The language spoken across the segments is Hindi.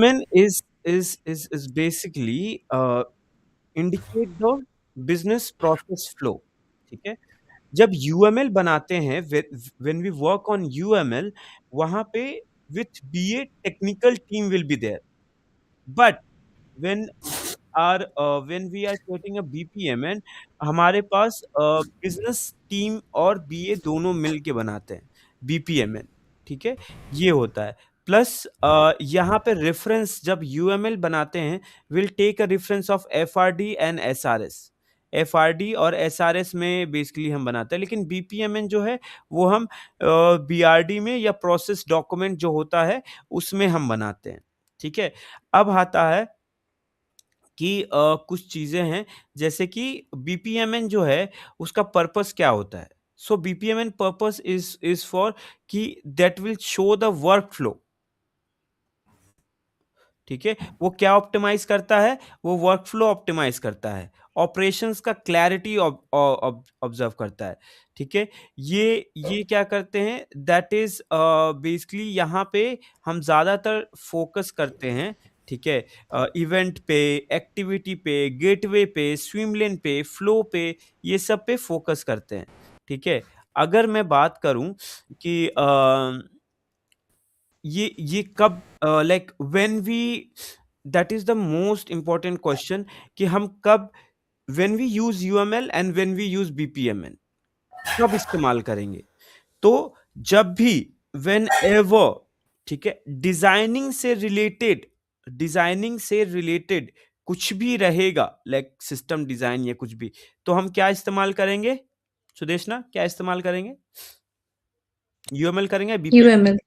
UML is basically indicate the business process flow. ठीक है? जब यूएमएल बनाते हैं, when we work on UML, वहां पे with BA technical team will be there, but when are when we are creating a BPMN, हमारे पास बिजनेस टीम और बीए दोनों मिल के बनाते हैं बीपीएमएन। ठीक है, ये होता है। प्लस यहाँ पे रेफरेंस जब यूएमएल बनाते हैं, will take a reference of FRD and SRS. FRD और एसआरएस में बेसिकली हम बनाते हैं, लेकिन बीपीएमएन जो है वो हम बीआरडी में या प्रोसेस डॉक्यूमेंट जो होता है उसमें हम बनाते हैं। ठीक है, अब आता है कि कुछ चीज़ें हैं, जैसे कि बीपीएमएन जो है उसका पर्पस क्या होता है। सो बीपीएमएन पर्पस इज फॉर कि that will show the work flow. ठीक है, वो क्या ऑप्टिमाइज करता है, वो वर्क फ्लो ऑप्टिमाइज करता है, ऑपरेशंस का क्लैरिटी ऑब्जर्व करता है। ठीक है, ये क्या करते हैं, दैट इज बेसिकली यहाँ पे हम ज्यादातर फोकस करते हैं। ठीक है, इवेंट पे, एक्टिविटी पे, गेटवे पे, स्विम लेन पे, फ्लो पे, ये सब पे फोकस करते हैं। ठीक है, अगर मैं बात करूं कि ये कब, like when we, that is the most important question, कि हम कब, when we use UML and when we use BPML, कब इस्तेमाल करेंगे। तो जब भी, वेन एवर, ठीक है, डिजाइनिंग से रिलेटेड कुछ भी रहेगा, लाइक सिस्टम डिजाइन या कुछ भी, तो हम क्या इस्तेमाल करेंगे, सुदेशना, क्या इस्तेमाल करेंगे, यूएमएल करेंगे BPM. UML.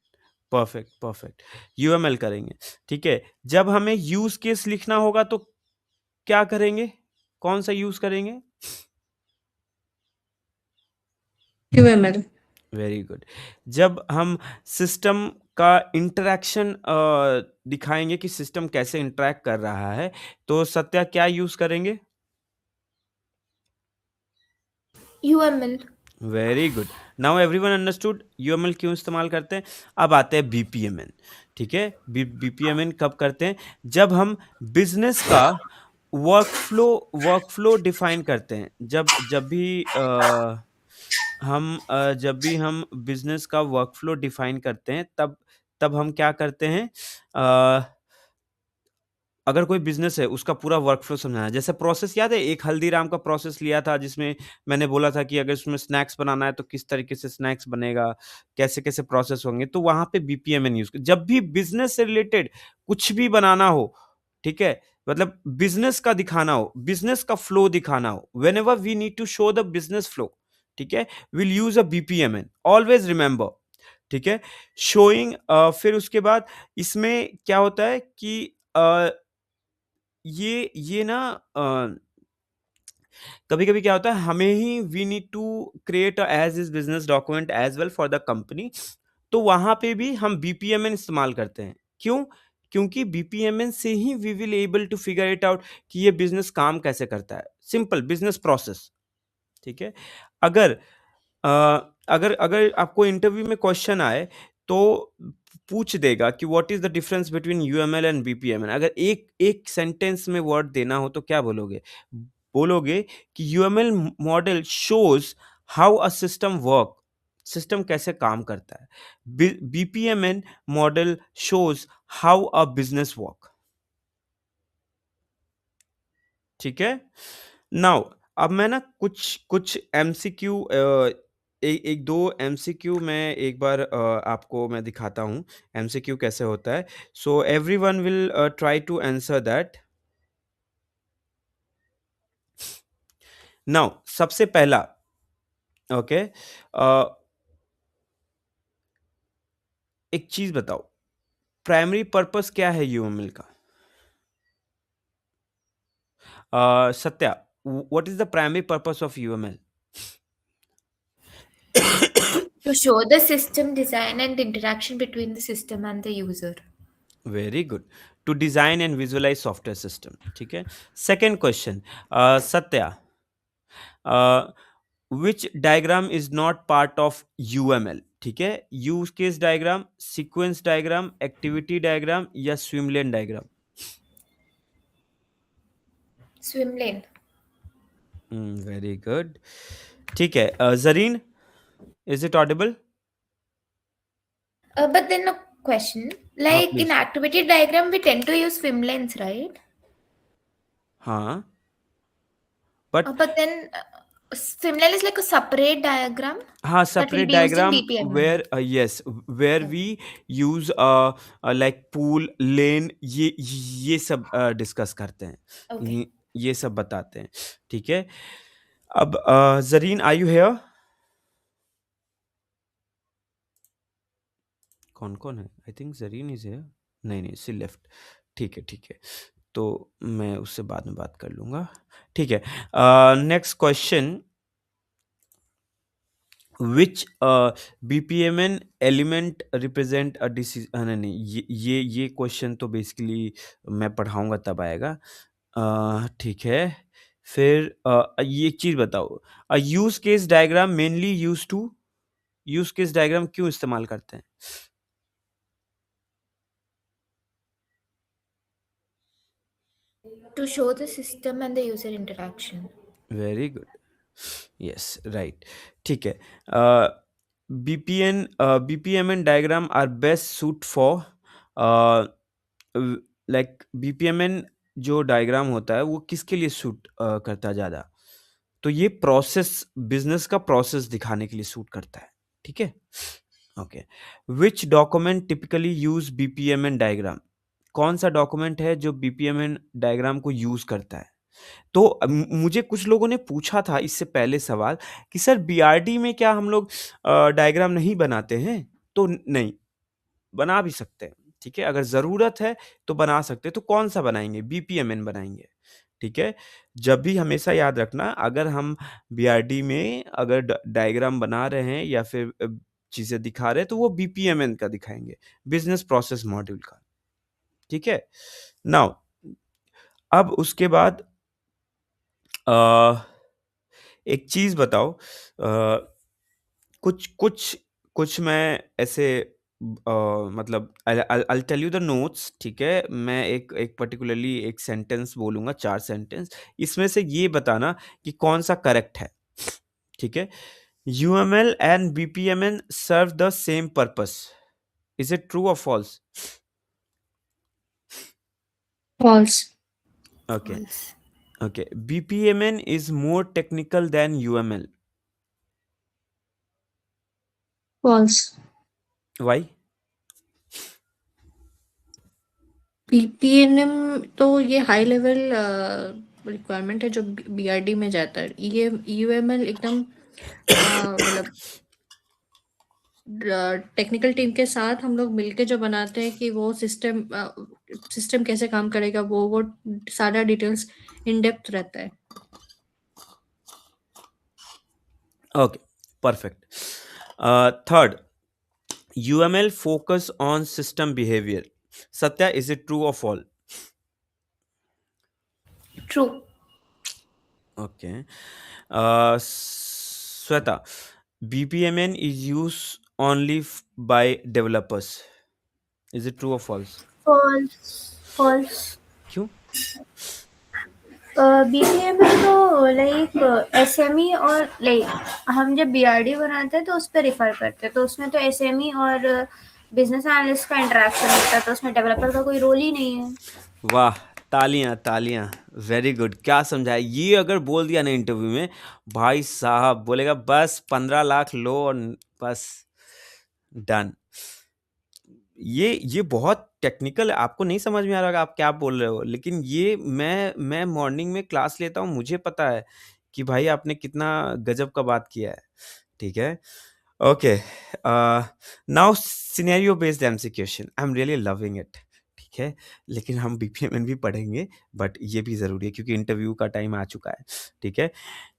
Perfect, perfect, UML करेंगे। ठीक है, जब हमें यूज केस लिखना होगा तो क्या करेंगे, कौन सा यूज करेंगे। UML. Very good. जब हम सिस्टम का इंटरेक्शन दिखाएंगे कि सिस्टम कैसे इंटरेक्ट कर रहा है, तो सत्या क्या यूज करेंगे। UML. Very good. Now everyone understood UML क्यों इस्तेमाल करते हैं। अब आते हैं बीपीएमएन। ठीक है, बीपीएमएन कब करते हैं, जब हम बिजनेस का वर्कफ्लो डिफाइन करते हैं। जब भी हम बिजनेस का वर्कफ्लो डिफाइन करते हैं, तब तब हम क्या करते हैं, अगर कोई बिज़नेस है, उसका पूरा वर्कफ़्लो समझाना है। जैसे प्रोसेस याद है, एक हल्दीराम का प्रोसेस लिया था, जिसमें मैंने बोला था कि अगर उसमें स्नैक्स बनाना है, तो किस तरीके से स्नैक्स बनेगा, कैसे-कैसे प्रोसेस होंगे। तो वहाँ पे बीपीएमएन यूज़ जब भी बिज़नेस से रिलेटेड कुछ भी बनाना हो, ठीक है? मतलब बिज़नेस का दिखाना हो, बिज़नेस का फ्लो दिखाना हो, whenever we need to show the business flow, ठीक है? Will use a BPMN, always remember, ठीक है? शोइंग फिर उसके बाद इसमें क्या होता है कि ये ना कभी-कभी क्या होता है, हमें ही we need to create a as is business document as well for the company. तो वहाँ पे भी हम बीपीएमएन इस्तेमाल करते हैं। क्यों? क्योंकि बीपीएमएन से ही we will able to figure it out कि ये बिज़नेस काम कैसे करता है। सिंपल बिज़नेस प्रोसेस, ठीक है? अगर अ, अगर अगर आपको इंटरव्यू में क्वेश्चन आए, तो पूछ देगा कि what is the difference between UML and BPML. अगर एक एक सेंटेंस में वर्ड देना हो तो क्या बोलोगे? बोलोगे कि UML model shows how a system work, system कैसे काम करता है। BPMN model shows how a business work. ठीक है? नाउ अब मैं ना कुछ कुछ एमसीक्यू, एक दो एमसीक्यू मैं एक बार आपको मैं दिखाता हूँ एमसीक्यू कैसे होता है। So everyone will try to answer that. Now सबसे पहला, ओके, एक चीज बताओ, प्राइमरी पर्पस क्या है यूएमएल का। Satya, what is the primary purpose of UML. To show the system design and interaction between the system and the user. Very good, to design and visualise software system. ठीक है, second question, Satya, which diagram is not part of UML? ठीक है, use case diagram, sequence diagram, activity diagram या swim lane diagram? Swim lane. Very good. ठीक है, Zarin, is it audible? But then a question, हाँ like in please. activity diagram, we tend to use swim lanes, right? हाँ, but But then swim lane is like a separate diagram हाँ, that will separate be used in diagram BPMN. where yes, where we use like pool lane, ये सब डिस्कस करते हैं. Okay. ये सब बताते हैं. ठीक है. अब जरीन, आर यू हेयर? कौन कौन है? I think Zareen is here. नहीं नहीं, सी लेफ्ट. ठीक है, ठीक है, तो मैं उससे बाद में बात कर लूंगा. ठीक है. Next question, which BPMN element represent a decision? नहीं नहीं, ये क्वेश्चन तो बेसिकली मैं पढ़ाऊंगा तब आएगा. ठीक है. फिर ये एक चीज बताओ, use case diagram mainly use to, use case diagram क्यों इस्तेमाल करते हैं? To show the system and the user interaction. Very good. Yes, right. ठीक है. BPMN diagram are best suit for, like BPMN जो डायग्राम होता है वो किसके लिए सूट करता है ज़्यादा? तो ये प्रोसेस, बिजनेस का प्रोसेस दिखाने के लिए सूट करता है. ठीक है. Okay. Which document typically use BPMN diagram? कौन सा डॉक्यूमेंट है जो BPMN डायग्राम को यूज करता है? तो मुझे कुछ लोगों ने पूछा था इससे पहले सवाल कि सर BRD में क्या हम लोग डायग्राम नहीं बनाते हैं? तो नहीं, बना भी सकते हैं. ठीक है, अगर ज़रूरत है तो बना सकते हैं. तो कौन सा बनाएंगे? BPMN बनाएंगे. ठीक है. जब भी हमेशा याद रखना, अगर हम BRD में अगर डायग्राम बना रहे हैं या फिर चीज़ें दिखा रहे हैं तो वो BPMN का दिखाएंगे, बिजनेस प्रोसेस मॉड्यूल का. ठीक है. नाउ अब उसके बाद एक चीज बताओ, कुछ कुछ कुछ मैं ऐसे मतलब I'll tell you the notes. ठीक है, मैं एक पर्टिकुलरली एक सेंटेंस बोलूंगा, 4 सेंटेंस, इसमें से ये बताना कि कौन सा करेक्ट है. ठीक है. UML and BPMN serve the same purpose. Is it true or false? False. Okay. False. Okay. BPMN is more technical than UML. False. Why? BPNM तो ये हाई लेवल रिक्वायरमेंट है जो BRD में जाता है. ये UML एकदम मतलब टेक्निकल टीम के साथ हम लोग मिलके जो बनाते हैं कि वो सिस्टम कैसे काम करेगा, वो सारा डिटेल्स इन डेप्थ रहता है. Okay, perfect. Third, UML focus on system behavior. Satya, is it true or false? True. Okay. Sweta, BPMN is used only by developers. Is it true or false? False. False. क्यों? BPMN तो लाइक SME और लाइक हम जब BRD बनाते हैं तो उस पर रिफर करते हैं, तो उसमें तो SME और बिजनेस एनालिस्ट का इंटरेक्शन होता है, तो उसमें डेवलपर का कोई रोल ही नहीं है. वाह, तालियां तालियां, वेरी गुड. क्या समझाया? ये अगर बोल दिया ना इंटरव्यू में, भाई साहब बोलेगा बस 15 लाख लो और बस डन. ये बहुत टेक्निकल है, आपको नहीं समझ में आ रहा आप क्या बोल रहे हो, लेकिन ये मैं मॉर्निंग में क्लास लेता हूँ, मुझे पता है कि भाई आपने कितना गजब का बात किया है. ठीक है. Okay. Now scenario based MC question, I am really loving it. ठीक है, लेकिन हम BPMN भी पढ़ेंगे, बट ये भी ज़रूरी है क्योंकि इंटरव्यू का टाइम आ चुका है. ठीक है.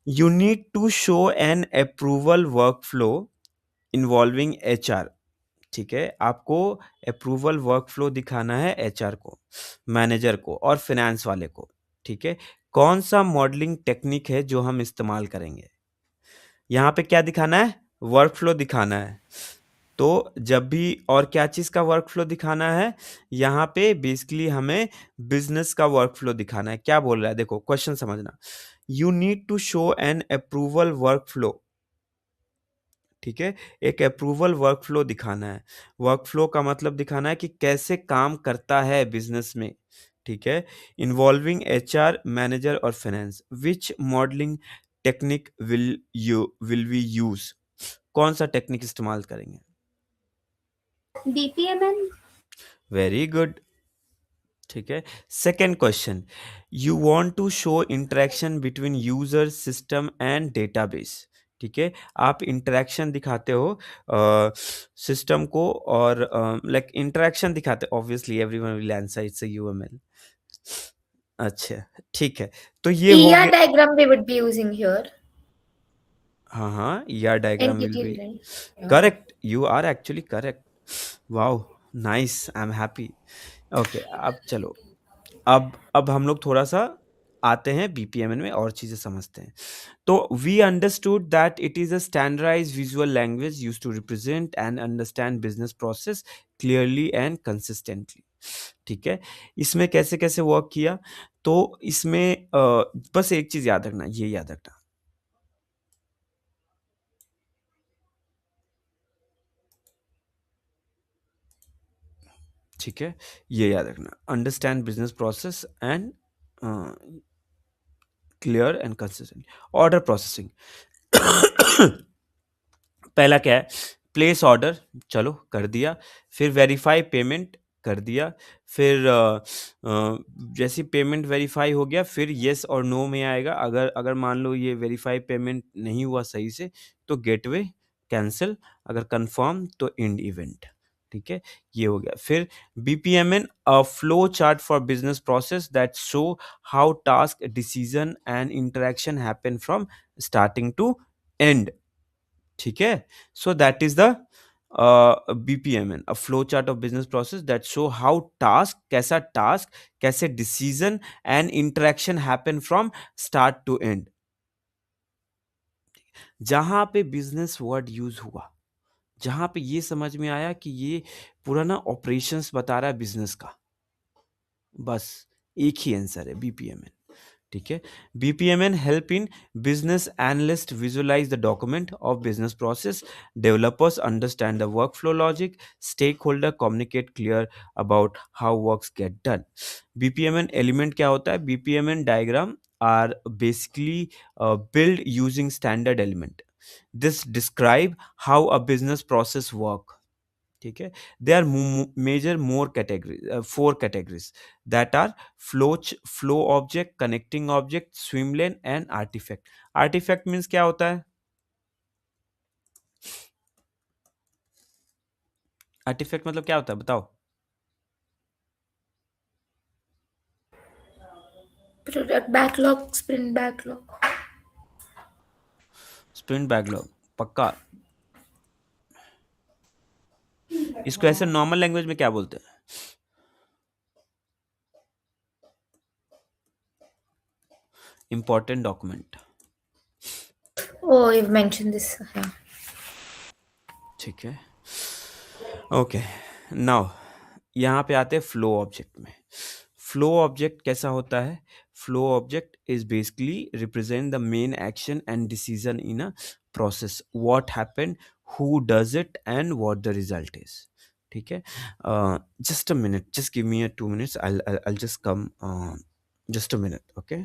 You need to show an approval work flow involving HR. ठीक है, आपको अप्रूवल वर्क फ्लो दिखाना है HR को, मैनेजर को और फिनेंस वाले को. ठीक है, कौन सा मॉडलिंग टेक्निक है जो हम इस्तेमाल करेंगे? यहाँ पे क्या दिखाना है? वर्क फ्लो दिखाना है। तो जब भी और क्या चीज़ का वर्क फ्लो दिखाना है? यहाँ पे बेसिकली हमें बिजनेस का वर्क फ्लो दिखाना है। क्या बोल रहा है? देखो क्वेश्चन समझना। You need to show an approval work flow. ठीक है, एक अप्रूवल वर्क फ्लो दिखाना है। वर्क फ्लो का मतलब दिखाना है कि कैसे काम करता है बिजनेस में। ठीक है, इन्वॉल्विंग एचआर, मैनेजर और finance. Which modelling technique will we use? कौन सा टेक्निक इस्तेमाल करेंगे? BPMN. Very good. ठीक है, second question, you want to show interaction between user, system and database. ठीक है, आप इंटरेक्शन दिखाते हो सिस्टम को और लाइक इंटरेक्शन दिखाते हो। Obviously everyone will answer it's a UML. अच्छा, ठीक है, तो ये हो ER गया। diagram we would be using here. हाँ हाँ, ER diagram will NPTEL, be right? Yeah. Correct. You are actually correct. Wow, nice, I am happy. Okay, अब चलो, अब हम लोग थोड़ा सा आते हैं बीपीएमएन में और चीजें समझते हैं। तो we understood that it is a standardised visual language used to represent and understand business process clearly and consistently. ठीक है, इसमें कैसे कैसे वर्क किया? तो इसमें बस एक चीज याद रखना, ये याद रखना। ठीक है, ये याद रखना, understand business process and clear and consistent. Order processing. पहला क्या है? प्लेस ऑर्डर, चलो कर दिया। फिर वेरीफाई पेमेंट, कर दिया। फिर जैसी पेमेंट वेरीफाई हो गया, फिर येस और नो में आएगा। अगर अगर मान लो ये वेरीफाई पेमेंट नहीं हुआ सही से, तो गेटवे कैंसिल, अगर कंफर्म तो एंड इवेंट। ठीक है, ये हो गया। फिर BPMN, a flow chart for business process that show how task, decision and interaction happen from starting to end. ठीक है, so that is the BPMN, a flow chart of business process that show how task, कैसा टास्क, कैसे decision and interaction happen from start to end. जहां पे बिजनेस वर्ड यूज हुआ, जहां पे ये समझ में आया कि ये पूरा ना ऑपरेशंस बता रहा है बिजनेस का, बस एक ही आंसर है बीपीएमएन। ठीक है, BPMN help in business analyst visualise the document of business process, developers understand the work flow logic, stakeholder communicate clear about how works get done. BPMN element क्या होता है? BPMN diagram are basically built using standard element. This describe how a business process work. ठीक है, there are major more category, 4 categories that are flow object, connecting object, swim lane and artefact. Artefact means क्या होता है? आर्टिफैक्ट मतलब क्या होता है, बताओ? Product backlog, sprint backlog. Sprint backlog, पक्का? इसको ऐसे नॉर्मल लैंग्वेज में क्या बोलते हैं? Important document. Oh, you've mentioned this. Yeah. ठीक है, ओके, नाउ यहाँ पे आते हैं फ्लो ऑब्जेक्ट में। फ्लो ऑब्जेक्ट कैसा होता है? Flow object is basically represent the main action and decision in a process, what happened, who does it and what the result is. ठीक है, just a minute, just give me a 2 minutes, I'll just come, just a minute, okay?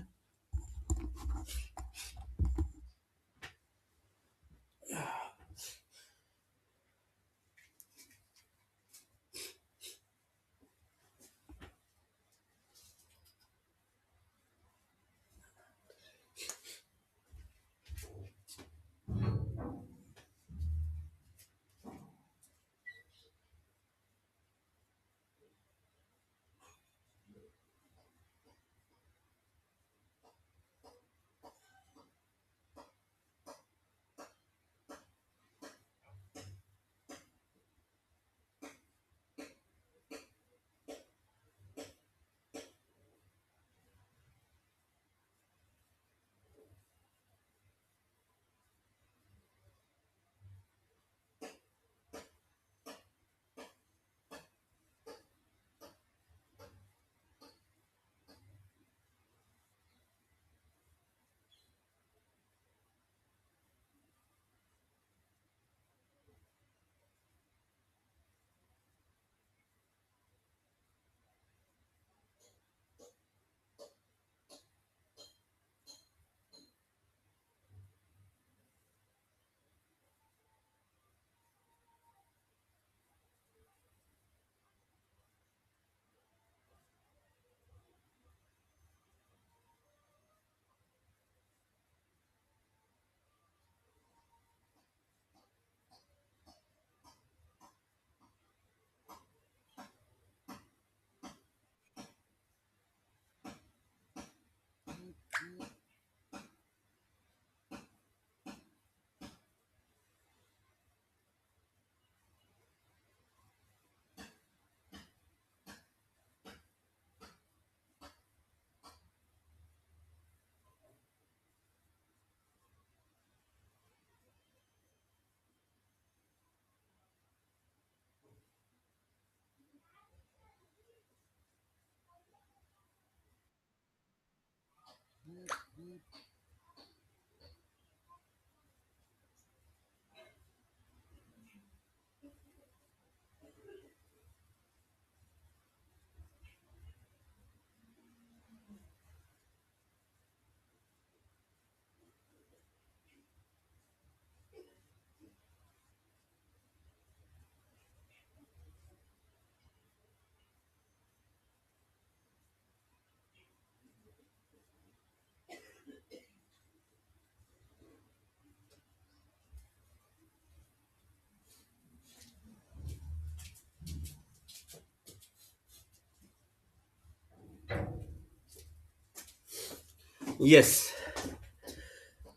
Yes.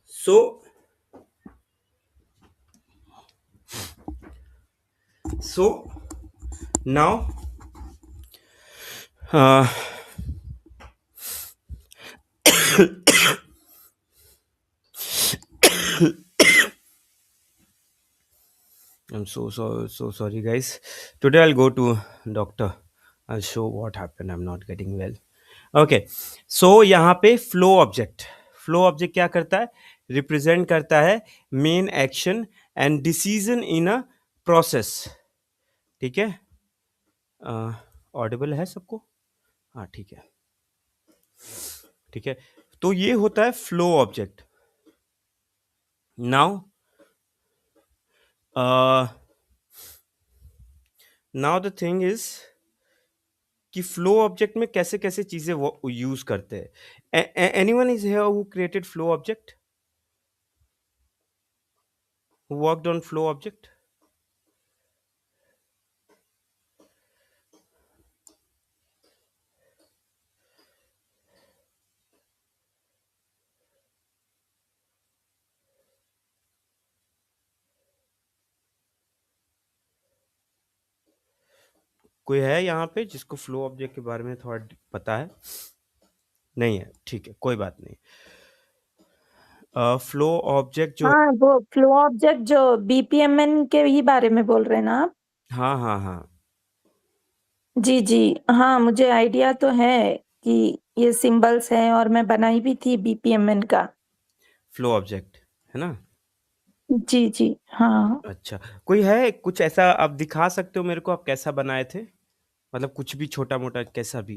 So now, uh, I'm so sorry, guys. Today I'll go to doctor. I'll show what happened. I'm not getting well. Okay. So यहाँ पे फ्लो ऑब्जेक्ट क्या करता है? रिप्रेजेंट करता है main action and decision in a process. ठीक है? ऑडिबल है सबको? हाँ, ठीक है. ठीक है. तो ये होता है flow object. Now the thing is कि फ्लो ऑब्जेक्ट में कैसे कैसे चीजें यूज करते हैं. Anyone is here who created flow object, who worked on flow object? कोई है यहाँ पे जिसको फ्लो ऑब्जेक्ट के बारे में थोड़ा पता है? नहीं है, ठीक है, कोई बात नहीं. फ्लो ऑब्जेक्ट जो हाँ, वो फ्लो ऑब्जेक्ट जो बीपीएमएन के ही बारे में बोल रहे हैं ना आप? हाँ हाँ हाँ, जी जी, हाँ मुझे आइडिया तो है कि ये सिंबल्स हैं और मैं बनाई भी थी बीपीएमएन का. फ्लो ऑब्जेक्ट है ना? जी जी, हाँ अच्छा, कोई है कुछ ऐसा आप दिखा सकते हो मेरे को, आप कैसा बनाए थे? मतलब कुछ भी छोटा मोटा कैसा भी.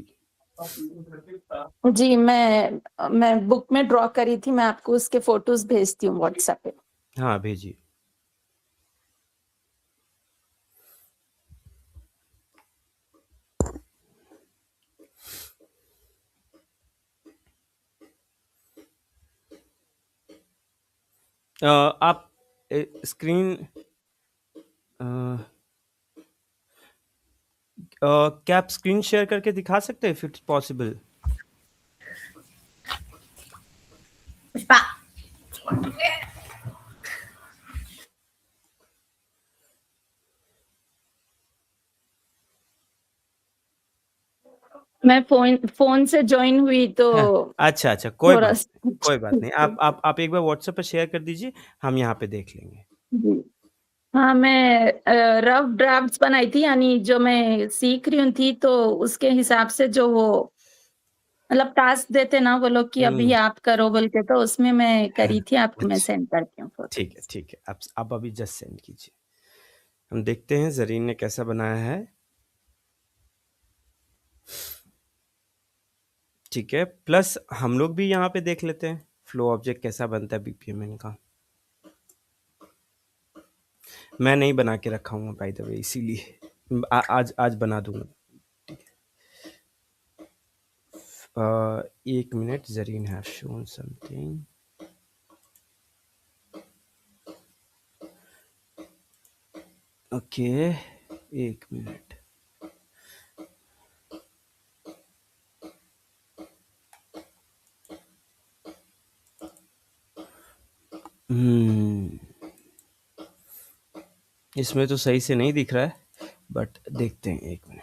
जी, मैं बुक में ड्रॉ करी थी. मैं आपको उसके फोटोज भेजती हूँ व्हाट्सएप पे. हाँ, भेजिए. आप स्क्रीन क्या आप स्क्रीन शेयर करके दिखा सकते हैं इफ इट्स पॉसिबल? पुष्पा मैं फोन से ज्वाइन हुई तो अच्छा अच्छा, कोई थोड़ा बात नहीं. आप एक बार व्हाट्सएप पे शेयर कर दीजिए, हम यहाँ पे देख लेंगे. जी. हाँ, मैं रफ ड्राफ्ट्स बनाई थी, यानी जो मैं सीख रही हूँ थी तो उसके हिसाब से जो वो मतलब टास्क देते ना वो लोग कि अभी आप करो बोल के, तो उसमें मैं करी थी. आपको मैं अच्छा, सेंड करती हूँ फोटो. ठीक है ठीक है, आप अभी जस्ट सेंड कीजिए. हम देखते हैं जरीन ने कैसा बनाया है. ठीक है, प्लस हम लोग भी यहाँ पे देख लेते हैं फ्लो ऑब्जेक्ट कैसा बनता है बीपीएमएन का. मैं नहीं बना के रखा हूँ बाय द वे, इसीलिए आज बना दूंगा. एक minute, Zareen have shown something. Okay, एक मिनट. इसमें तो सही से नहीं दिख रहा है, बट देखते हैं, एक मिनट.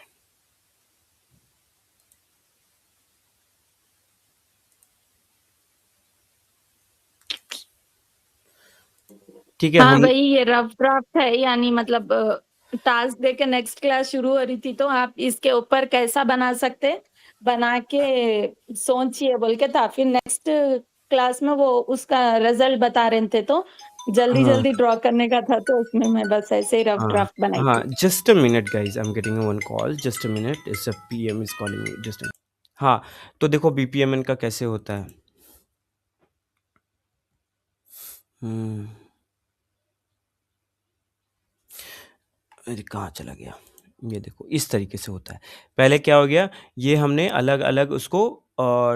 ठीक है. हाँ हम भाई, ये रफ ड्राफ्ट है, यानी मतलब टास्क दे के नेक्स्ट क्लास शुरू हो रही थी तो आप इसके ऊपर कैसा बना सकते बना के सोचिए बोल के था। फिर नेक्स्ट क्लास में वो उसका रिजल्ट बता रहे थे, तो जल्दी हाँ जल्दी ड्रॉ करने का था, तो उसमें मैं बस ऐसे ही रफ हाँ ड्राफ्ट बनाई हाँ, थी। Just a minute guys, I am getting one call, just a minute, it's a PM is calling me, just. हाँ, तो देखो बीपीएमएन का कैसे होता है। हम्म, अरे कहाँ चला गया, ये देखो इस तरीके से होता है। पहले क्या हो गया, ये हमने अलग अलग उसको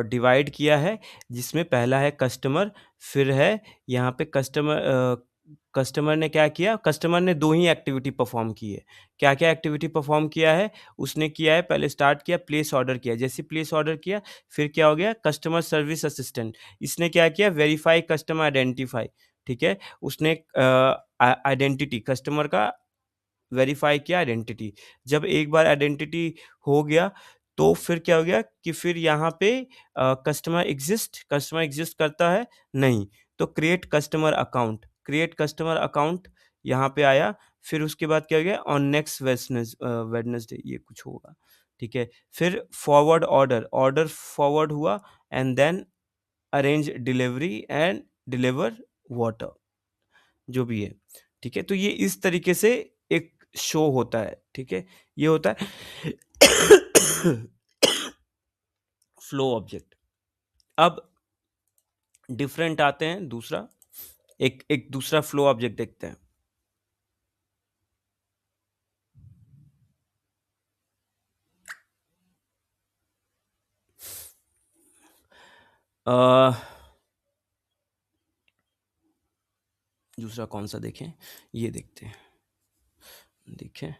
डिवाइड किया है, जिसमें पहला है कस्टमर, फिर है यहाँ पे कस्टमर ने क्या किया, कस्टमर ने दो ही एक्टिविटी परफॉर्म की है। क्या क्या एक्टिविटी परफॉर्म किया है, उसने किया है, पहले स्टार्ट किया, प्लेस ऑर्डर किया, जैसे प्लेस ऑर्डर किया फिर क्या हो गया, कस्टमर सर्विस असिस्टेंट, इसने क्या किया, वेरीफाई कस्टमर आइडेंटिफाई, ठीक है, उसने आइडेंटिटी कस्टमर का वेरीफाई किया आइडेंटिटी। जब एक बार आइडेंटिटी हो गया तो फिर क्या हो गया कि फिर यहाँ पे कस्टमर एग्जिस्ट करता है नहीं, तो क्रिएट कस्टमर अकाउंट यहाँ पे आया। फिर उसके बाद क्या हो गया, ऑन नेक्स्ट वेडनेसडे ये कुछ होगा, ठीक है। फिर फॉरवर्ड ऑर्डर फॉरवर्ड हुआ, and then arrange delivery and deliver water, जो भी है, ठीक है। तो ये इस तरीके से एक शो होता है, ठीक है, ये होता है फ्लो ऑब्जेक्ट। अब डिफरेंट आते हैं, दूसरा एक एक दूसरा फ्लो ऑब्जेक्ट देखते हैं। दूसरा कौन सा देखें, ये देखते हैं, देखें,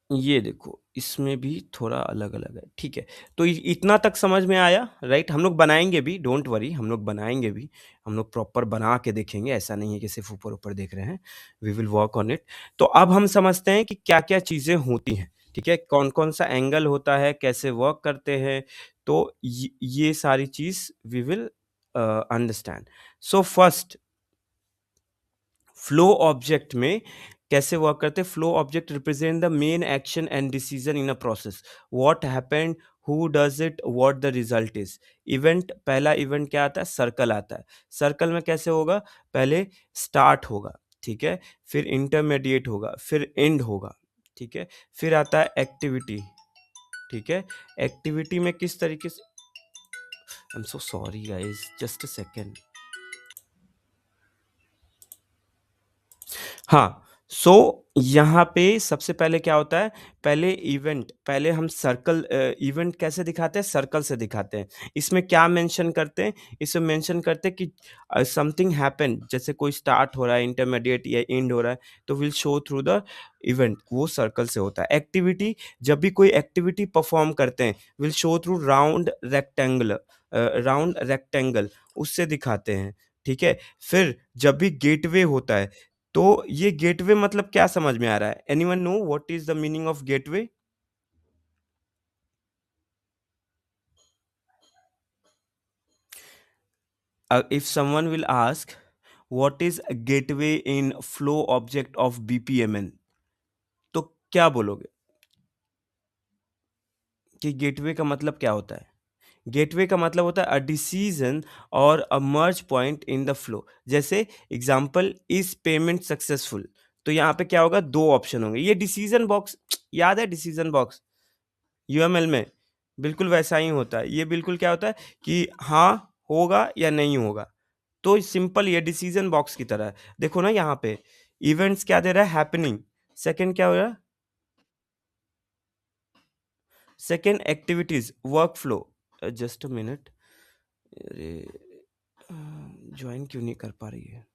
ये देखो इसमें भी थोड़ा अलग अलग है, ठीक है। तो इतना तक समझ में आया, राइट। हम लोग बनाएंगे भी, डोंट वरी, हम लोग बनाएंगे भी, हम लोग प्रॉपर बना के देखेंगे, ऐसा नहीं है कि सिर्फ ऊपर ऊपर देख रहे हैं, we will work on it. तो अब हम समझते हैं कि क्या क्या चीज़ें होती हैं, ठीक है, कौन कौन सा एंगल होता है, कैसे वर्क करते हैं, तो ये सारी चीज़ we will understand. So first, flow object में कैसे वर्क करते हैं, flow object represent the main action and decision in a process, what happened, who does it, what the result is. Event, पहला इवेंट क्या आता है, सर्कल आता है। सर्कल में कैसे होगा, पहले स्टार्ट होगा, ठीक है, फिर इंटरमीडिएट होगा, फिर एंड होगा, ठीक है, फिर आता है एक्टिविटी, ठीक है। एक्टिविटी में किस तरीके से, I am so sorry guys, just a second. हाँ, सो यहाँ पे सबसे पहले क्या होता है, पहले इवेंट, पहले हम सर्कल, इवेंट कैसे दिखाते हैं, सर्कल से दिखाते हैं। इसमें क्या मेंशन करते हैं, इसमें मेंशन करते हैं कि समथिंग हैपन, जैसे कोई स्टार्ट हो रहा है, इंटरमीडिएट या एंड हो रहा है, तो will show through the event, वो सर्कल से होता है। एक्टिविटी, जब भी कोई एक्टिविटी परफॉर्म करते हैं, will show through round rectangle, उससे दिखाते हैं, ठीक है। फिर जब भी गेटवे होता है, तो ये गेटवे मतलब क्या समझ में आ रहा है, anyone know what is the meaning of gateway? If someone will ask what is a gateway in flow object of BPMN, तो क्या बोलोगे कि गेटवे का मतलब क्या होता है? गेटवे का मतलब होता है अ डिसीजन और अ मर्ज पॉइंट इन द फ्लो। जैसे एग्जांपल, इज पेमेंट सक्सेसफुल, तो यहाँ पे क्या होगा, दो ऑप्शन होंगे, ये डिसीजन बॉक्स याद है, डिसीजन बॉक्स यूएमएल में बिल्कुल वैसा ही होता है। ये बिल्कुल क्या होता है कि हाँ होगा या नहीं होगा, तो सिंपल ये डिसीजन बॉक्स की तरह है। देखो ना यहाँ पे इवेंट्स क्या दे रहा है, हैपनिंग, सेकंड क्या हो रहा है, second activities, work flow. Just a minute, अरे ज्वाइन क्यों नहीं कर पा रही है।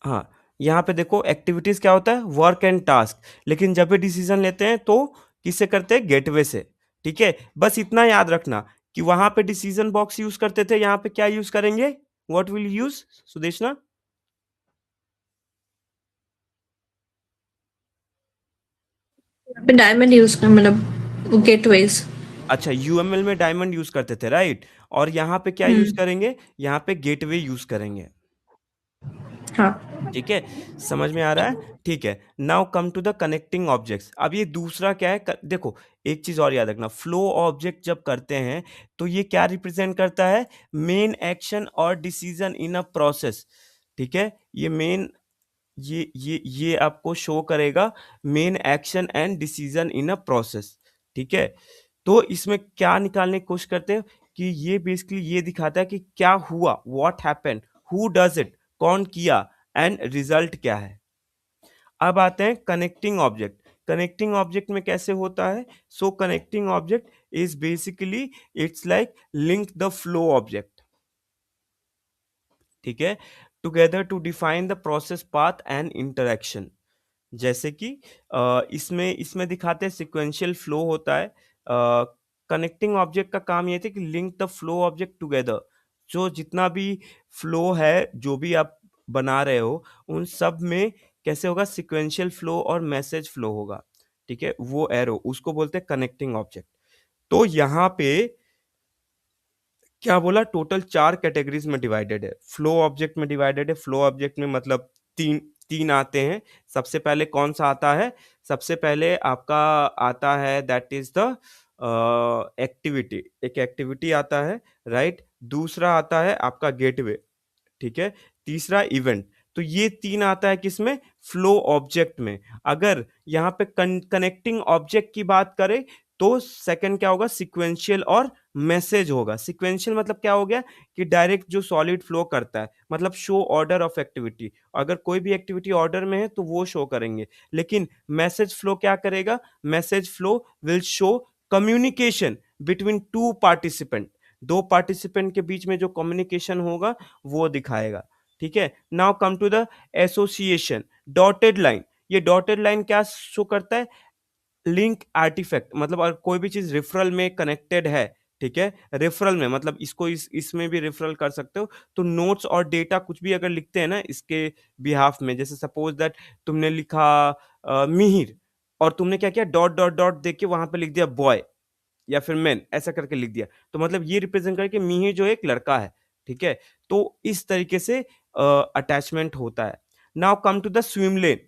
हाँ, यहाँ पे देखो एक्टिविटीज क्या होता है, वर्क एंड टास्क, लेकिन जब भी डिसीजन लेते हैं तो किससे करते हैं, गेटवे से, ठीक है। बस इतना याद रखना कि वहां पे डिसीजन बॉक्स यूज करते थे, यहाँ पे क्या यूज करेंगे, व्हाट विल यूज सुदेशना? यहाँ पे डायमंड यूज कर, मतलब गेटवेज। अच्छा, यूएमएल में डायमंड यूज करते थे, राइट, और यहाँ पे क्या यूज करेंगे, यहाँ पे गेटवे यूज करेंगे, हाँ। ठीक है, समझ में आ रहा है, ठीक है। Now come to the connecting objects. अब ये दूसरा क्या है, देखो एक चीज और याद रखना, फ्लो ऑब्जेक्ट जब करते हैं तो ये क्या रिप्रेजेंट करता है, मेन एक्शन और डिसीजन इन अ प्रोसेस। ठीक है, ये मेन ये आपको शो करेगा main action and decision in a process. ठीक है, तो इसमें क्या निकालने की कोशिश करते हैं कि ये बेसिकली ये दिखाता है कि क्या हुआ, what happened, who does it, कौन किया, एंड रिजल्ट क्या है। अब आते हैं कनेक्टिंग ऑब्जेक्ट। कनेक्टिंग ऑब्जेक्ट में कैसे होता है, so connecting object is basically it's like link the flow object. ठीक है, together to define the process path and interaction. जैसे कि इसमें इसमें दिखाते हैं सिक्वेंशियल फ्लो होता है। कनेक्टिंग ऑब्जेक्ट का काम ये थे कि link the flow object together. जो जितना भी फ्लो है, जो भी आप बना रहे हो, उन सब में कैसे होगा, सिक्वेंशियल फ्लो और मैसेज फ्लो होगा। ठीक है, वो एरो उसको बोलते हैं कनेक्टिंग ऑब्जेक्ट। तो यहाँ पे क्या बोला, टोटल 4 कैटेगरीज में डिवाइडेड है, फ्लो ऑब्जेक्ट में डिवाइडेड है। फ्लो ऑब्जेक्ट में मतलब तीन तीन आते हैं। सबसे पहले कौन सा आता है, सबसे पहले आपका आता है दैट इज द एक्टिविटी, एक एक्टिविटी आता है, राइट। दूसरा आता है आपका गेटवे, ठीक है। तीसरा इवेंट। तो ये तीन आता है किसमें, फ्लो ऑब्जेक्ट में। अगर यहाँ पे कनेक्टिंग ऑब्जेक्ट की बात करें तो सेकंड क्या होगा, सिक्वेंशियल और मैसेज होगा। सिक्वेंशियल मतलब क्या हो गया कि डायरेक्ट जो सॉलिड फ्लो करता है, मतलब शो ऑर्डर ऑफ एक्टिविटी। अगर कोई भी एक्टिविटी ऑर्डर में है तो वो शो करेंगे। लेकिन मैसेज फ्लो क्या करेगा, message flow will show communication between two participant. दो पार्टिसिपेंट के बीच में जो कम्युनिकेशन होगा वो दिखाएगा। ठीक है, now come to the association. Dotted line, ये डॉटेड लाइन क्या शो करता है, लिंक आर्टिफैक्ट। मतलब अगर कोई भी चीज रेफरल में कनेक्टेड है, ठीक है, रेफरल में मतलब इसको इसमें भी रेफरल कर सकते हो। तो नोट्स और डेटा कुछ भी अगर लिखते हैं ना इसके बिहाफ में, जैसे सपोज दैट तुमने लिखा मिहिर, और तुमने क्या किया, डॉट डॉट डॉट देख के वहां पे लिख दिया बॉय या फिर मैन, ऐसा करके लिख दिया, तो मतलब ये रिप्रेजेंट करके मिहिर जो एक लड़का है। ठीक है, तो इस तरीके से अटैचमेंट होता है। Now come to the swim lane.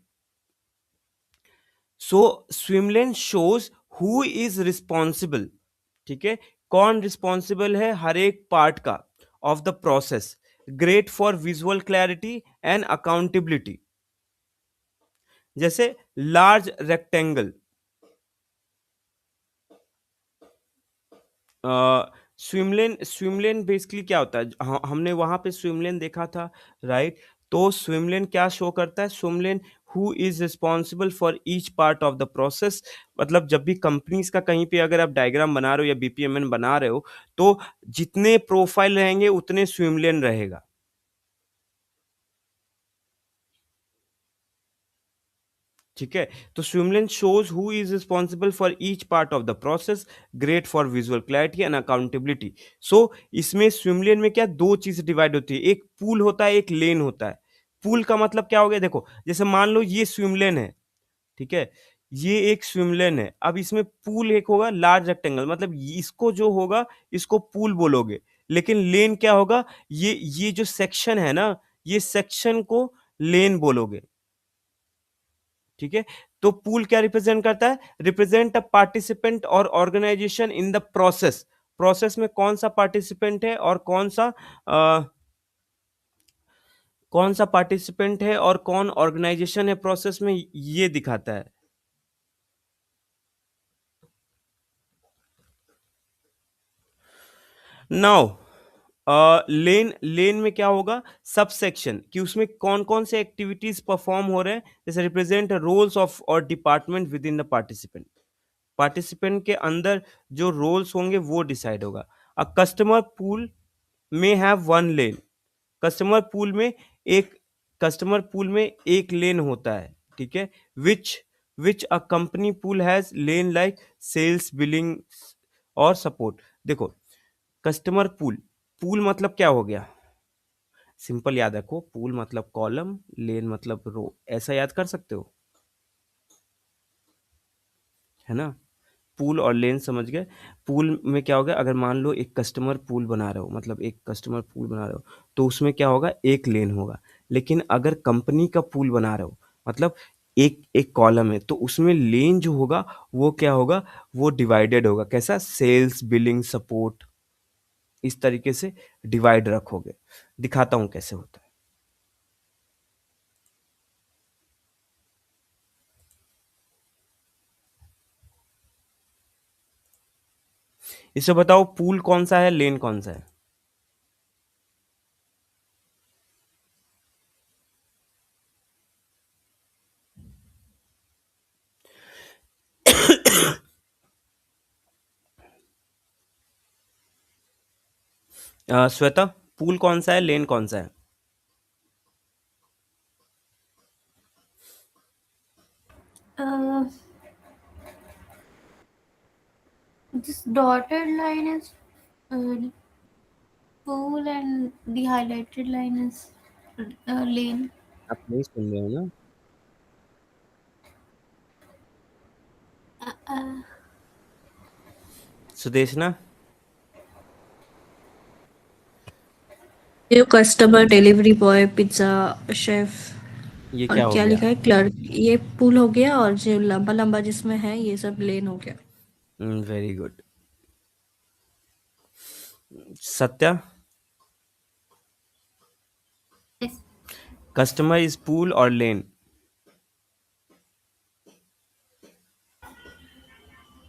So swim lane shows who is responsible. ठीक है, कौन रिस्पॉन्सिबल है हर एक पार्ट का of the process. Great for visual clarity and accountability. जैसे लार्ज रेक्टेंगल, स्विमलेन बेसिकली क्या होता है, हमने वहां पे स्विमलेन देखा था, राइट। तो स्विमलेन क्या शो करता है, swimlane who is responsible for each part of the process. मतलब जब भी कंपनीज का कहीं पे अगर आप डायग्राम बना रहे हो या बीपीएमएन बना रहे हो, तो जितने प्रोफाइल रहेंगे उतने स्विमलेन रहेगा। ठीक है, तो swimlane shows who is responsible for each part of the process, great for visual clarity and accountability. So इसमें स्विमलेन में क्या दो चीज डिवाइड होती है, एक पूल होता है, एक लेन होता है। पूल का मतलब क्या हो गया, देखो जैसे मान लो ये स्विमलेन है, ठीक है, ये एक स्विमलेन है। अब इसमें पूल एक होगा लार्ज रेक्टेंगल, मतलब इसको जो होगा इसको पूल बोलोगे। लेकिन लेन क्या होगा, ये जो सेक्शन है ना, ये सेक्शन को लेन बोलोगे। ठीक है, तो पूल क्या रिप्रेजेंट करता है, रिप्रेजेंट अ पार्टिसिपेंट और organisation in the process. Process में कौन सा पार्टिसिपेंट है और कौन सा पार्टिसिपेंट है और कौन ऑर्गेनाइजेशन है प्रोसेस में, ये दिखाता है। नाउ लेन में क्या होगा, सब सेक्शन कि उसमें कौन कौन से एक्टिविटीज परफॉर्म हो रहे हैं। जैसे रिप्रेजेंट रोल्स ऑफ और department with in the participant. Participant के अंदर जो रोल्स होंगे वो डिसाइड होगा। अ कस्टमर पूल में have one lane. Customer pool में एक कस्टमर पूल में एक लेन होता है। ठीक है, which a company pool has lane like sales, billing और सपोर्ट। देखो कस्टमर पूल, पूल मतलब क्या हो गया, सिंपल याद रखो, पूल मतलब कॉलम, लेन मतलब रो, ऐसा याद कर सकते हो, है ना। पूल और लेन समझ गए। पूल में क्या होगा, अगर मान लो एक कस्टमर पूल बना रहे हो, मतलब एक कस्टमर पूल बना रहे हो, तो उसमें क्या होगा, एक लेन होगा। लेकिन अगर कंपनी का पूल बना रहे हो, मतलब एक एक कॉलम है, तो उसमें लेन जो होगा वो क्या होगा, वो डिवाइडेड होगा। कैसा? सेल्स, बिलिंग, सपोर्ट, इस तरीके से डिवाइड रखोगे। दिखाता हूं कैसे होता है। इसे बताओ, पूल कौन सा है, लेन कौन सा है? श्वेता, पूल कौन सा है, लेन कौन सा है? This dotted line is pool and the highlighted line is lane. आप नहीं सुन रहे हो ना? सुदेशना, ये customer, delivery boy, pizza chef ये और क्या हो क्या गया? लिखा है, क्लर्क, ये पुल हो गया, और जो लंबा लंबा जिसमें है ये सब लेन हो गया। Very good. Satya, Yes. Customer is pool और लेन?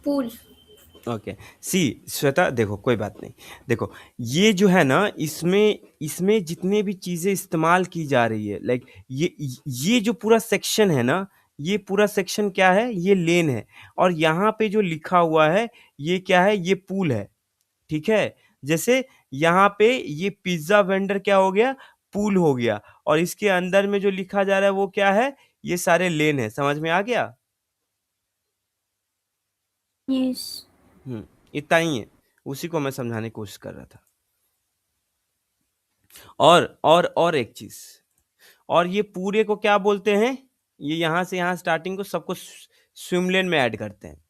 Pool. ओके। सी श्वेता, देखो कोई बात नहीं। देखो, ये जो है ना, इसमें इसमें जितने भी चीजें इस्तेमाल की जा रही है, लाइक ये जो पूरा सेक्शन है ना, ये पूरा सेक्शन क्या है, ये लेन है। और यहाँ पे जो लिखा हुआ है, ये क्या है, ये पूल है। ठीक है? जैसे यहाँ पे ये पिज्जा वेंडर क्या हो गया, पूल हो गया। और इसके अंदर में जो लिखा जा रहा है वो क्या है, ये सारे लेन है। समझ में आ गया? Yes. इतना ही है। उसी को मैं समझाने की कोशिश कर रहा था। और एक चीज, और ये पूरे को क्या बोलते हैं, ये यहां से यहां स्टार्टिंग को सबको स्विम लेन में ऐड करते हैं।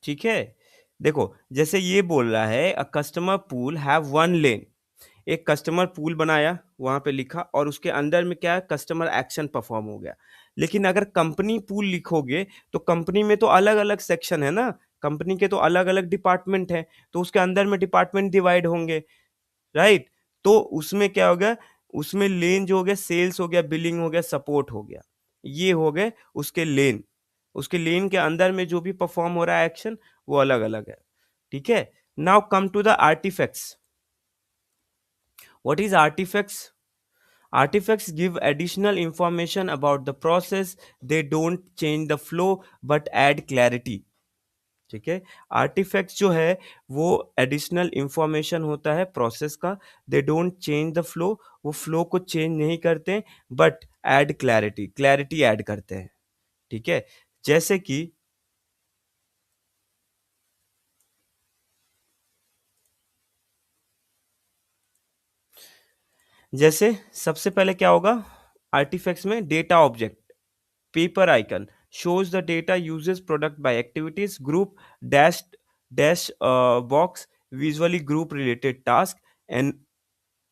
ठीक है? देखो, जैसे ये बोल रहा है a customer pool have one लेन। एक कस्टमर पूल बनाया, वहां पे लिखा, और उसके अंदर में क्या है, कस्टमर एक्शन परफॉर्म हो गया। लेकिन अगर कंपनी पूल लिखोगे, तो कंपनी में तो अलग अलग सेक्शन है ना, कंपनी के तो अलग अलग डिपार्टमेंट है, तो उसके अंदर में डिपार्टमेंट डिवाइड होंगे, राइट? तो उसमें क्या हो गया, उसमें लेन जो हो गया, सेल्स हो गया, बिलिंग हो गया, सपोर्ट हो गया, ये हो गए उसके लेन। उसके लेन के अंदर में जो भी परफॉर्म हो रहा है एक्शन, वो अलग अलग है। ठीक है? Now come to the artefacts. What is artefacts? Artifacts give additional information about the process. They don't change the flow but add clarity. ठीक है? आर्टिफैक्ट्स जो है वो एडिशनल इंफॉर्मेशन होता है प्रोसेस का। They don't change the flow, वो फ्लो को चेंज नहीं करते, but add clarity, clarity add करते हैं। ठीक है? जैसे कि जैसे सबसे पहले क्या होगा आर्टिफैक्ट्स में, data object, paper icon shows the data uses product by activities group dash box visually group related task, and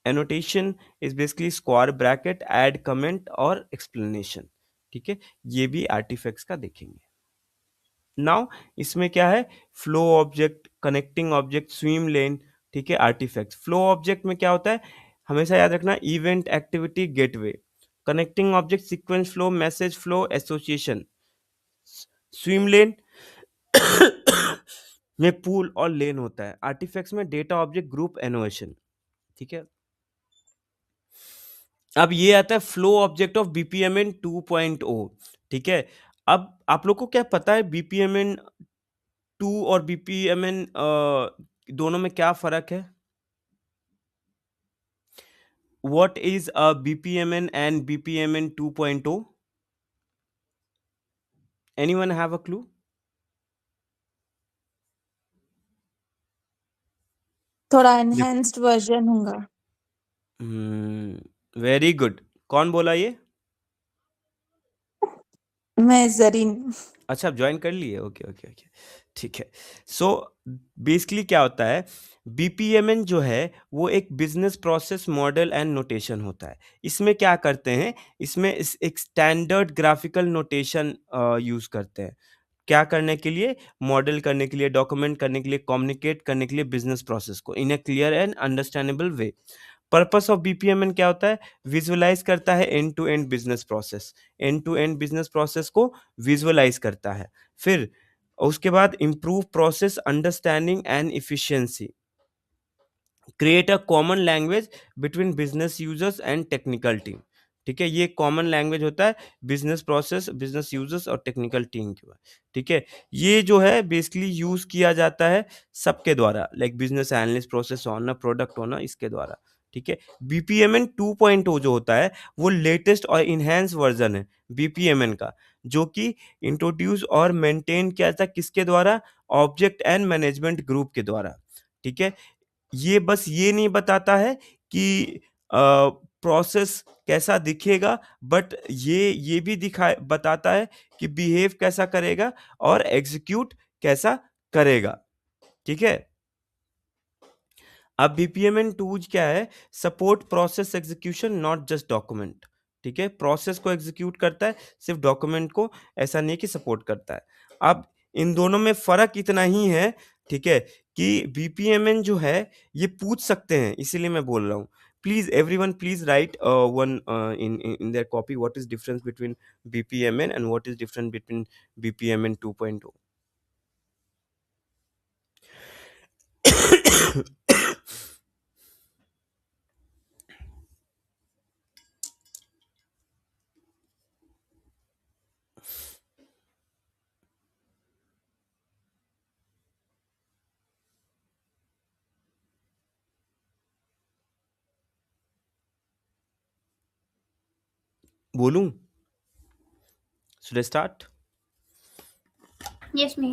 annotation is basically square bracket, add comment और explanation। ठीक है? ये भी आर्टिफैक्ट्स का देखेंगे। नाउ इसमें क्या है, flow object, connecting object, swim lane. ठीक है? आर्टिफैक्ट्स फ्लो ऑब्जेक्ट में क्या होता है, हमेशा याद रखना, event, activity, gateway. Connecting object, sequence flow, message flow, association. Swim lane में पूल और लेन होता है। आर्टिफैक्ट्स में डेटा ऑब्जेक्ट, ग्रुप, एनोवेशन। ठीक है? अब ये आता है फ्लो ऑब्जेक्ट ऑफ बीपीएमएन 2.0। ठीक है? अब आप लोग को क्या पता है बीपीएमएन 2 और बीपीएमएन दोनों में क्या फर्क है? What is a BPMN and BPMN 2.0? Anyone have a clue? थोड़ा एनहेंस्ड वर्जन होगा। Very good. कौन बोला ये? मैं जरीन। अच्छा, आप ज्वाइन कर लिए? Okay okay okay. ठीक है। सो बेसिकली क्या होता है, बीपीएमएन जो है वो एक business process model and notation होता है। इसमें क्या करते हैं, इसमें एक स्टैंडर्ड ग्राफिकल नोटेशन यूज करते हैं। क्या करने के लिए, मॉडल करने के लिए, डॉक्यूमेंट करने के लिए, कम्युनिकेट करने के लिए बिजनेस प्रोसेस को in a clear and understandable way. Purpose of BPMN क्या होता है, विजुअलाइज करता है end to end business process, end to end business process को विजुअलाइज करता है। फिर उसके बाद improve process understanding and efficiency, create a common language between business users and technical team. ठीक है, ये कॉमन लैंग्वेज होता है बिजनेस प्रोसेस, बिजनेस यूजर्स और टेक्निकल टीम के बाद। ठीक है, ये जो है बेसिकली यूज किया जाता है सबके द्वारा, like business analyst, process owner, product owner, इसके द्वारा। ठीक है, बीपीएमएन 2.0 जो होता है वो लेटेस्ट और इनहेंस वर्जन है बीपीएमएन का, जो कि इंट्रोड्यूस और मेंटेन किया था किसके द्वारा, ऑब्जेक्ट एंड मैनेजमेंट ग्रुप के द्वारा। ठीक है, ये बस ये नहीं बताता है कि प्रोसेस कैसा दिखेगा, बट ये भी बताता है कि बिहेव कैसा करेगा और एग्जीक्यूट कैसा करेगा। ठीक है, अब बीपीएमएन टूज क्या है, support process execution not just document. ठीक है, प्रोसेस को एग्जीक्यूट करता है, सिर्फ डॉक्यूमेंट को ऐसा नहीं कि सपोर्ट करता है। अब इन दोनों में फर्क इतना ही है, ठीक है, कि बीपीएमएन जो है ये पूछ सकते हैं, इसीलिए मैं बोल रहा हूँ। Please everyone please write one in their copy, what is difference between BPMN and what is difference between BPMN 2.0। बोलूं, should I start? Yes me.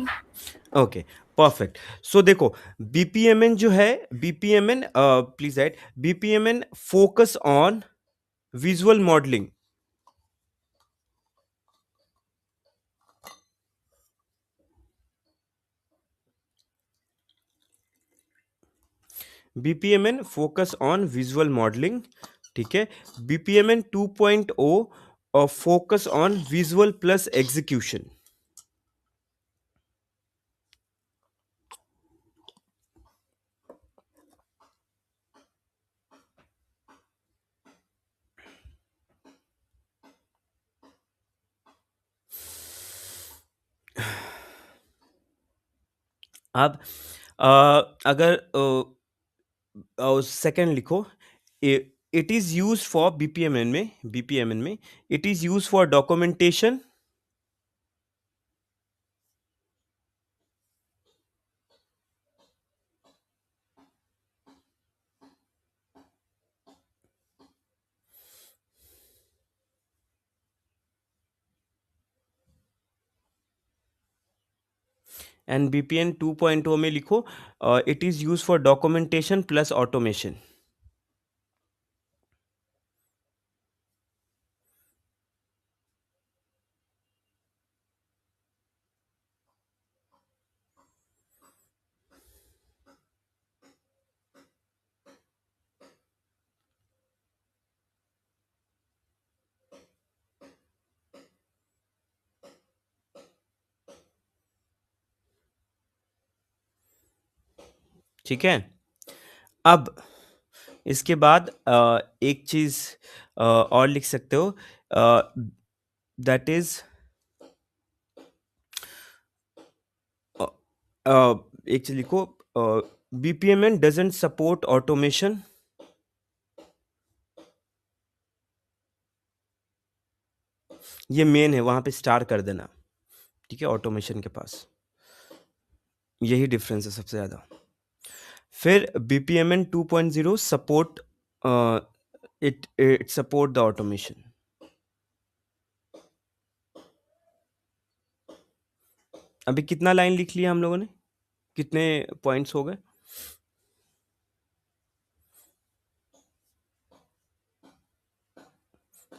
Okay, perfect. So देखो, बीपीएमएन जो है, BPMN please write, BPMN focus on visual modelling. BPMN focus on visual modelling. ठीक है, BPMN 2.0 focus on visual plus execution. अब अगर सेकंड लिखो, it is use for BPMN में it is use for documentation and BPN 2.0 में लिखो, it is use for documentation plus automation. ठीक है, अब इसके बाद एक चीज और लिख सकते हो, दैट इज एक चीज लिखो, बीपीएमएन डजंट सपोर्ट ऑटोमेशन। ये मेन है, वहां पे स्टार कर देना। ठीक है, ऑटोमेशन के पास यही डिफरेंस है सबसे ज्यादा। फिर बीपीएमएन 2.0 support, it support the automation. अभी कितना लाइन लिख लिया हम लोगों ने, कितने पॉइंट्स हो गए?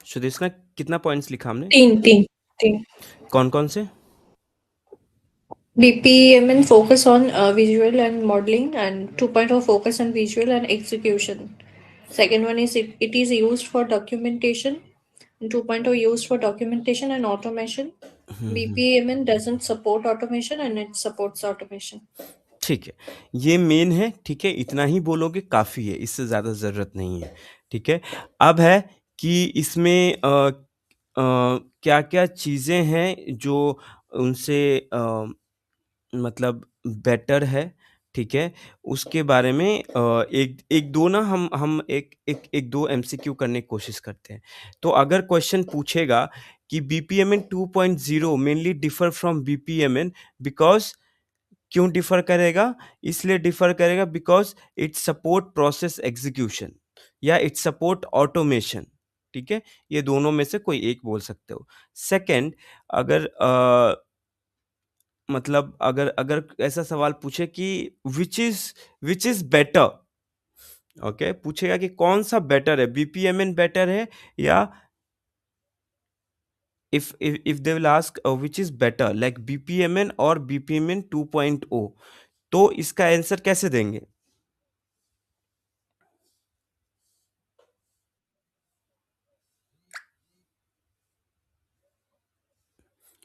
सुदेशना, कितना पॉइंट्स लिखा हमने? 3 3 3। कौन कौन से? BPMN focus on visual and modeling, and 2.0 focus on visual and execution. Second one is it is used for documentation. 2.0 used for documentation and automation. BPMN doesn't support automation and it supports automation. ठीक है, ये मेन है, ठीक है, इतना ही बोलोगे काफ़ी है, इससे ज़्यादा ज़रूरत नहीं है, ठीक है। अब है कि इसमें क्या-क्या चीज़ें हैं जो उनसे मतलब बेटर है, ठीक है? उसके बारे में एक 1-2 ना हम एक 2 एमसीक्यू करने की कोशिश करते हैं। तो अगर क्वेश्चन पूछेगा कि बीपीएमएन 2.0 मेनली डिफर फ्रॉम बीपीएमएन बिकॉज़ क्यों डिफर करेगा? इसलिए डिफर करेगा because it support process execution या इट सपोर्ट ऑटोमेशन, ठीक है? ये दोनों में से कोई एक बोल सकते हो। सेकंड अगर मतलब अगर अगर ऐसा सवाल पूछे कि व्हिच इज़ बेटर, ओके? पूछेगा कि कौन-सा बेटर है, बीपीएमएन बेटर है या if they will ask which is better like बीपीएमएन और बीपीएमएन 2.0 तो इसका आंसर कैसे देंगे?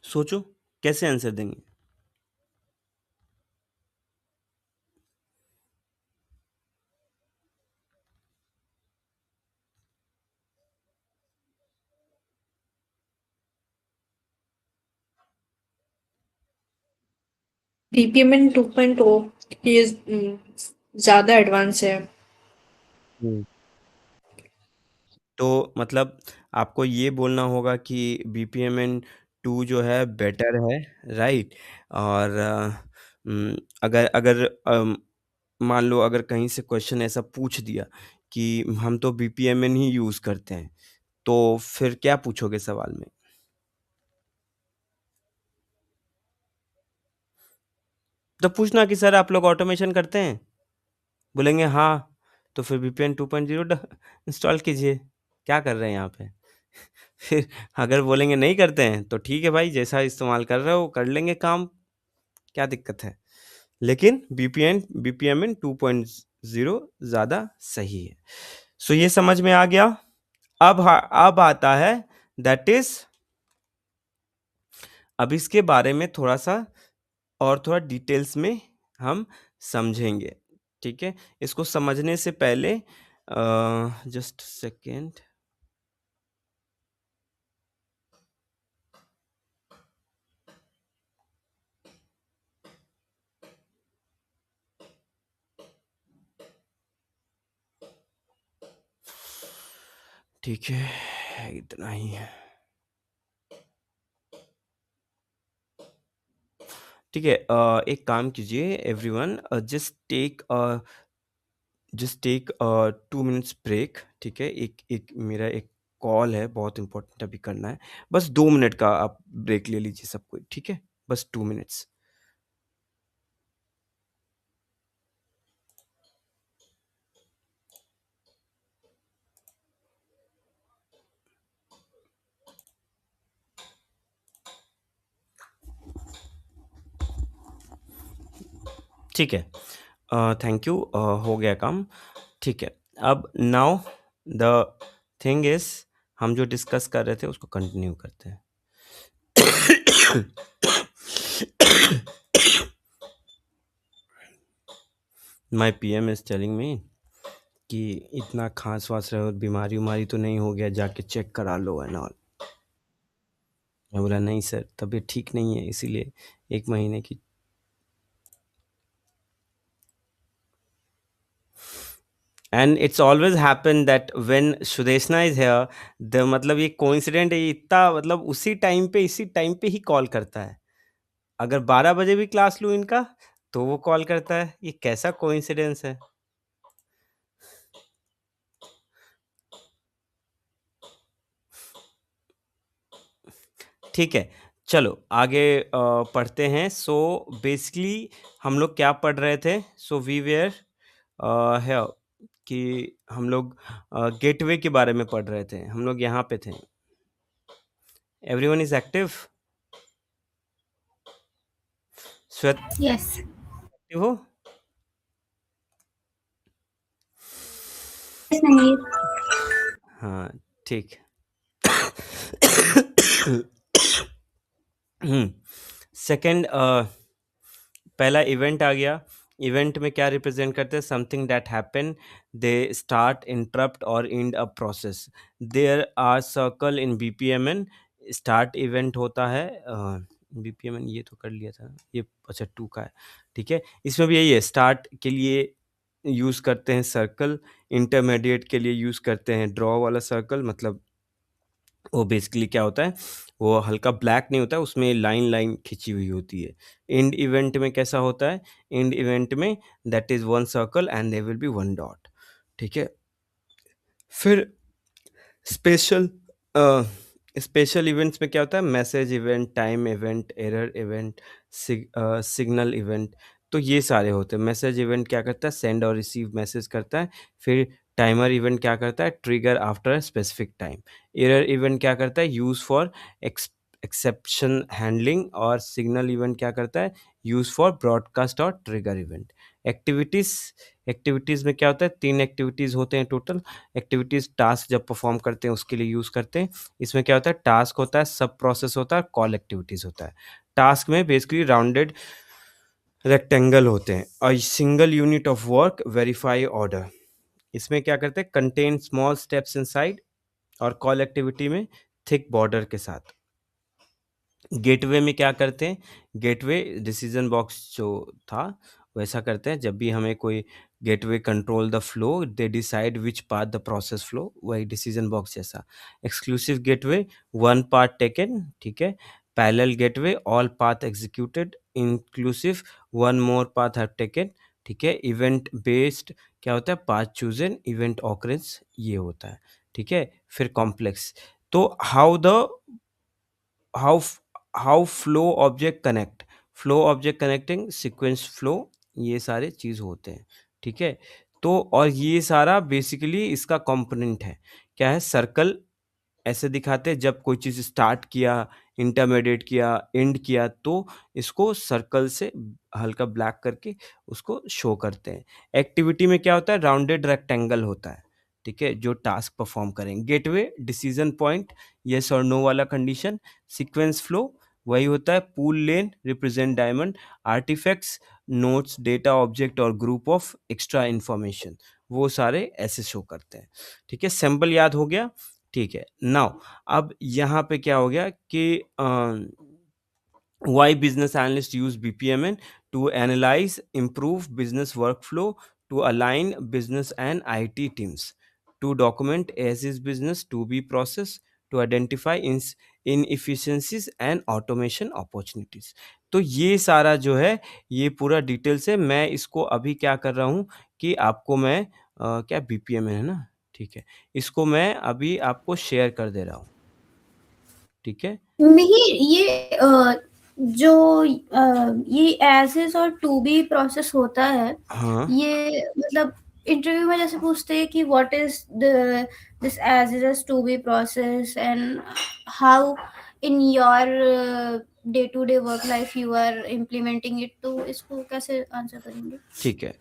सोचो, कैसे आंसर देंगे? BPMN 2.0 ये ज़्यादा एडवांस है। हुँ। तो मतलब आपको ये बोलना होगा कि बीपीएमएन 2 जो है बेटर है, राइट? और अगर अगर मान लो अगर कहीं से क्वेश्चन ऐसा पूछ दिया कि हम तो बीपीएमएन ही यूज़ करते हैं, तो फिर क्या पूछोगे सवाल में? तो पूछना कि सर आप लोग ऑटोमेशन करते हैं? बोलेंगे हाँ, तो फिर वीपीएन 2.0 इंस्टॉल कीजिए, क्या कर रहे हैं यहाँ पे? फिर अगर बोलेंगे नहीं करते हैं, तो ठीक है भाई जैसा इस्तेमाल कर रहे हो कर लेंगे काम, क्या दिक्कत है? लेकिन बीपीएमएन 2.0 ज़्यादा सही है। सो ये समझ में आ गया? अब आता है दैट इज़ अब इसके बारे में थोड़ा-सा और थोड़ा डिटेल्स में हम समझेंगे, ठीक है? इसको समझने से पहले जस्ट सेकंड ठीक है, इतना ही है। ठीक है एक काम कीजिए everyone just take 2 minutes break ठीक है? एक एक मेरा एक कॉल है बहुत इम्पोर्टेंट अभी करना है। बस 2 मिनट का आप ब्रेक ले लीजिए सब कोई, ठीक है? बस 2 मिनट्स। ठीक है। थैंक यू हो गया काम। ठीक है। अब नाउ द थिंग इज़ हम जो डिस्कस कर रहे थे उसको कंटिन्यू करते हैं। My PM is telling me कि इतना खाँस-वास रहे हो, बीमारी-उमारी तो नहीं हो गया, जाके चेक करा लो एंड ऑल। मैं बोला नहीं सर, तबीयत ठीक नहीं है इसीलिए 1 महीने की and it's always happen that when Sudeshna is here the मतलब ये कोइंसिडेंट है, ये इतना मतलब इसी टाइम पे ही कॉल करता है। अगर 12 बजे भी क्लास लूँ इनका, तो वो कॉल करता है। ये कैसा कोइंसिडेंस है? ठीक है, चलो आगे पढ़ते हैं। सो बेसिकली हम लोग क्या पढ़ रहे थे? सो वी वेयर हियर कि हम लोग गेटवे के बारे में पढ़ रहे थे। हम लोग यहाँ पे थे। Everyone is active? श्वेत यस। हो? नहीं। हाँ, ठीक। सेकंड, पहला इवेंट आ गया। इवेंट में क्या रिप्रेजेंट करते हैं? Something that happen, they start, interrupt और end a process. There are circle in BPMN. Start event होता है, बीपीएमएन ये तो कर लिया था, ये अच्छा 2 का है, ठीक है। इसमें भी यही है, स्टार्ट के लिए यूज़ करते हैं सर्कल, इंटरमीडिएट के लिए यूज़ करते हैं ड्रॉ वाला सर्कल। मतलब वो बेसिकली क्या होता है, वो हल्का ब्लैक नहीं होता है, उसमें लाइन लाइन खिंची हुई होती है। एंड इवेंट में कैसा होता है? एंड इवेंट में that is one circle and there will be one dot, ठीक है। फिर स्पेशल स्पेशल इवेंट्स में क्या होता है? Message event, time event, error event, signal event. तो ये सारे होते हैं। मैसेज इवेंट क्या करता है? सेंड और रिसीव मैसेज करता है। फिर टाइमर इवेंट क्या करता है? Trigger after a specific time. Error event क्या करता है? Use for exception handling. और सिग्नल इवेंट क्या करता है? यूज फॉर ब्रॉडकास्ट और ट्रिगर इवेंट। एक्टिविटीज, एक्टिविटीज में क्या होता है? 3 एक्टिविटीज होते हैं टोटल। एक्टिविटीज टास्क जब परफॉर्म करते हैं उसके लिए यूज करते हैं। इसमें क्या होता है? टास्क होता है, सब प्रोसेस होता है, कॉल एक्टिविटीज होता है। टास्क में बेसिकली राउंडेड रेक्टेंगल होते हैं। A single unit of work, verify order. इसमें क्या करते हैं? Contain small steps inside. और कॉल एक्टिविटी में थिक बॉर्डर के साथ। गेटवे में क्या करते हैं? गेटवे डिसीजन बॉक्स जो था वैसा करते हैं। जब भी हमें कोई gateway control the flow, they decide which path the process flow, वही डिसीजन बॉक्स जैसा। Exclusive gateway, one path taken, ठीक है। Parallel gateway, all path executed. Inclusive, one more path have taken, ठीक है। इवेंट बेस्ड क्या होता है? पाथ चूजन, इवेंट ऑकरेंस, ये होता है, ठीक है। फिर कॉम्प्लेक्स, तो how f- how flow object connect, flow object connecting, sequence flow, ये सारे चीज होते हैं, ठीक है। तो और ये सारा बेसिकली इसका कंपोनेंट है। क्या है? सर्कल ऐसे दिखाते हैं, जब कोई चीज स्टार्ट किया, इंटरमीडिएट किया, एंड किया, तो इसको सर्कल से हल्का ब्लैक करके उसको शो करते हैं। एक्टिविटी में क्या होता है? राउंडेड रेक्टेंगल होता है, ठीक है, जो टास्क परफॉर्म करेंगे। गेटवे डिसीजन पॉइंट, यस और नो वाला कंडीशन। सीक्वेंस फ्लो वही होता है, pool lane represent diamond. Artifacts, notes, data, object और ग्रुप ऑफ एक्स्ट्रा इंफॉर्मेशन, वो सारे ऐसे शो करते हैं, ठीक है। सिंबल याद हो गया, ठीक है। नाउ अब यहाँ पे क्या हो गया कि why business analysts use BPMN to analyze, improve business workflow, to align business and IT teams, to document as is business to be process, to identify inefficiencies and automation opportunities। तो ये सारा जो है, ये पूरा डिटेल से मैं इसको अभी क्या कर रहा हूँ कि आपको मैं क्या बीपीएमएन है ना, ठीक है, इसको मैं अभी आपको शेयर कर दे रहा हूँ, ठीक है। नहीं, जो ये एज इज और टू बी प्रोसेस होता है, हाँ, ये मतलब इंटरव्यू में जैसे पूछते हैं कि what is the this as is as to be process and how in your day to day work life you are implementing it, तो इसको कैसे आंसर करेंगे? ठीक है।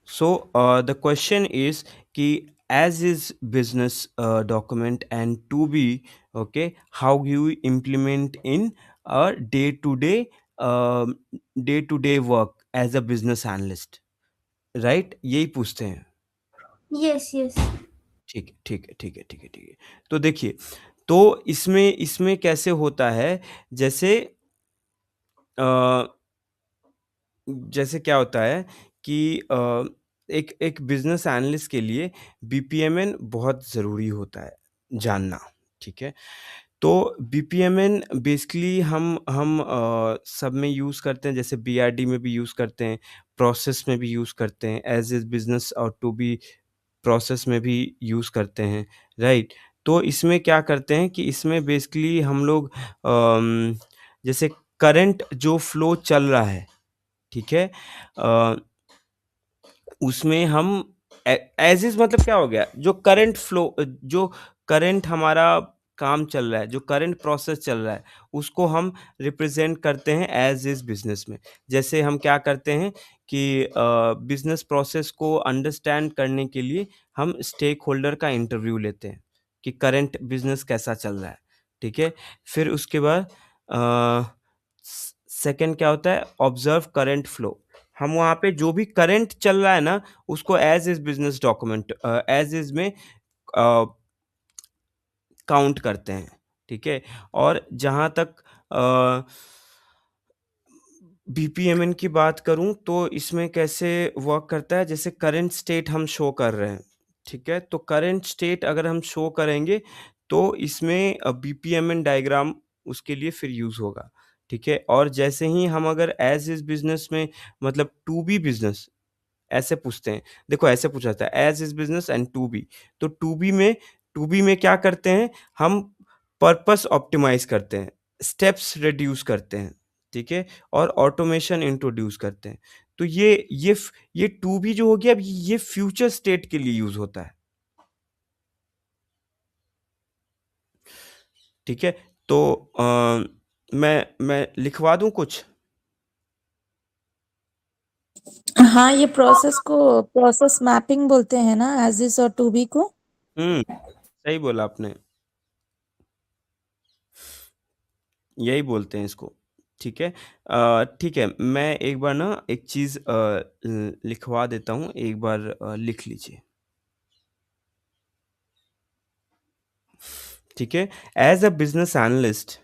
सो द क्वेश्चन इज कि as is business document and to be, okay, how you implement in day to day work as a business analyst, right? यही पूछते हैं। Yes yes. ठीक है, ठीक है, ठीक है, ठीक है, ठीक है। तो देखिए, तो इसमें इसमें कैसे होता है, जैसे जैसे क्या होता है कि एक एक बिजनेस एनालिस्ट के लिए बीपीएमएन बहुत ज़रूरी होता है जानना, ठीक है। तो बीपीएमएन बेसिकली हम सब में यूज़ करते हैं, जैसे बीआरडी में भी यूज़ करते हैं, प्रोसेस में भी यूज़ करते हैं, एज इज बिजनेस और टू बी प्रोसेस में भी यूज़ करते हैं, राइट? तो इसमें क्या करते हैं कि इसमें बेसिकली हम लोग जैसे करंट जो फ्लो चल रहा है, ठीक है, उसमें हम एज इज मतलब क्या हो गया, जो करंट फ्लो, जो करंट हमारा काम चल रहा है, जो करंट प्रोसेस चल रहा है, उसको हम रिप्रेजेंट करते हैं एज इज बिजनेस में। जैसे हम क्या करते हैं कि बिजनेस प्रोसेस को अंडरस्टैंड करने के लिए हम स्टेक होल्डर का इंटरव्यू लेते हैं कि करंट बिजनेस कैसा चल रहा है, ठीक है। फिर उसके बाद सेकंड क्या होता है, ऑब्जर्व करंट फ्लो। हम वहाँ पे जो भी करंट चल रहा है ना, उसको as is business document as is में काउंट करते हैं, ठीक है। और जहाँ तक बीपीएमएन की बात करूँ तो इसमें कैसे वर्क करता है, जैसे करंट स्टेट हम शो कर रहे हैं, ठीक है। तो करंट स्टेट अगर हम शो करेंगे तो इसमें बीपीएमएन डायग्राम उसके लिए फिर यूज़ होगा, ठीक है। और जैसे ही हम अगर एज इज बिजनेस में, मतलब टू बी बिजनेस ऐसे पूछते हैं, देखो ऐसे पूछा जाता है as is business and to be. तो टू बी में क्या करते हैं, हम पर्पस ऑप्टिमाइज करते हैं, स्टेप्स रिड्यूस करते हैं, ठीक है, और ऑटोमेशन इंट्रोड्यूस करते हैं। तो ये टू बी जो हो गया, अब ये फ्यूचर स्टेट के लिए यूज होता है, ठीक है। तो मैं लिखवा दूं कुछ। हाँ, ये प्रोसेस को प्रोसेस मैपिंग बोलते हैं ना, एज इज और टू बी को। सही बोला आपने, यही बोलते हैं इसको, ठीक है। ठीक है, मैं एक बार ना एक चीज़ लिखवा देता हूँ, एक बार लिख लीजिए, ठीक है। As a business analyst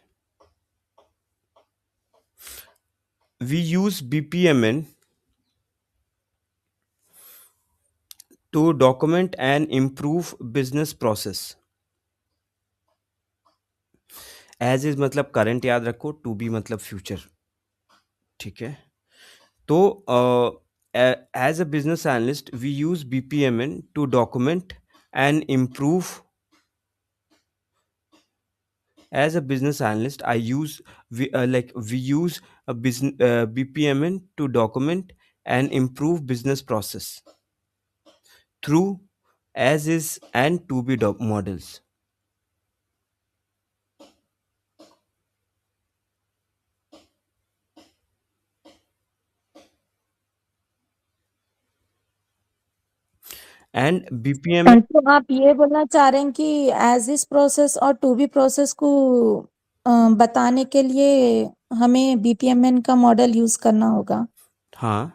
we use BPMN to document and improve business process. As is मतलब करंट याद रखो, टू बी मतलब फ्यूचर, ठीक है। तो as a business analyst we use BPMN to document and improve. As a business analyst, we use a business BPMN to document and improve business process through as is and to be models. And BPMN, तो आप ये बोलना चाह रहे हैं कि एज इस प्रोसेस और टू बी प्रोसेस को बताने के लिए हमें बीपीएमएन का मॉडल यूज करना होगा। हाँ,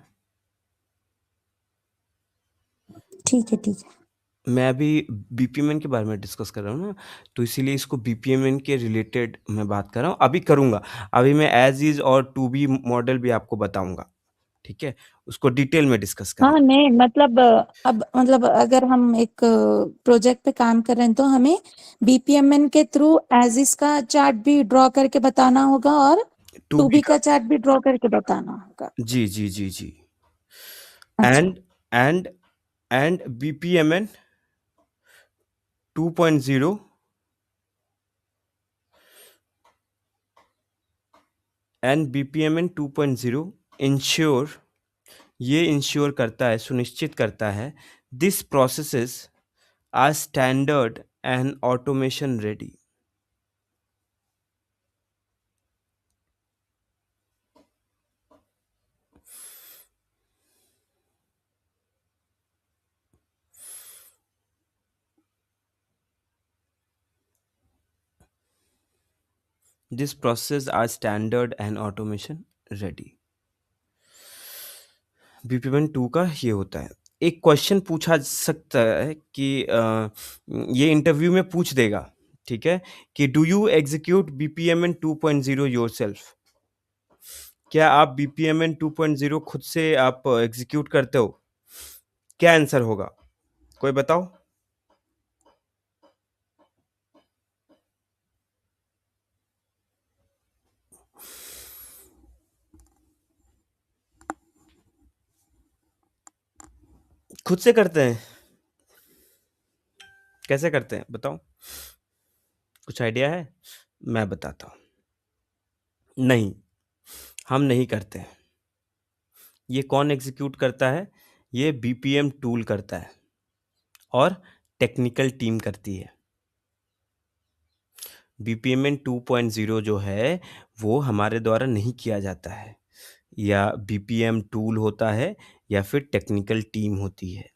ठीक है, ठीक है। मैं अभी बीपीएमएन के बारे में डिस्कस कर रहा हूँ ना, तो इसीलिए इसको बीपीएमएन के रिलेटेड मैं बात कर रहा हूँ, अभी करूँगा। अभी मैं एज इज और टू बी मॉडल भी आपको बताऊंगा, ठीक है, उसको डिटेल में डिस्कस हाँ, करेंगे। नहीं मतलब अब मतलब अगर हम एक प्रोजेक्ट पे काम कर रहे हैं तो हमें बीपीएमएन के थ्रू एज इस का चार्ट भी ड्रॉ करके बताना होगा और टू टू बी बी का, का चार्ट भी ड्रॉ करके बताना होगा। जी जी जी जी। अच्छा। and and BPMN 2.0 and BPMN 2.0 ensure, ये इंश्योर करता है, सुनिश्चित करता है, this processes are standard and automation ready. This process are standard and automation ready. BPMN 2 का ये होता है। एक क्वेश्चन पूछा सकता है कि ये इंटरव्यू में पूछ देगा, ठीक है, कि डू यू एग्जीक्यूट बीपीएमएन 2.0 योरसेल्फ? क्या आप बीपीएमएन 2.0 खुद से आप एग्जीक्यूट करते हो? क्या आंसर होगा, कोई बताओ? खुद से करते हैं? कैसे करते हैं बताओ, कुछ आइडिया है? मैं बताता हूँ। नहीं, हम नहीं करते हैं। ये कौन एग्जीक्यूट करता है? ये बीपीएम टूल करता है और टेक्निकल टीम करती है। बीपीएमएन 2.0 जो है वो हमारे द्वारा नहीं किया जाता है, या बीपीएम टूल होता है या फिर टेक्निकल टीम होती है।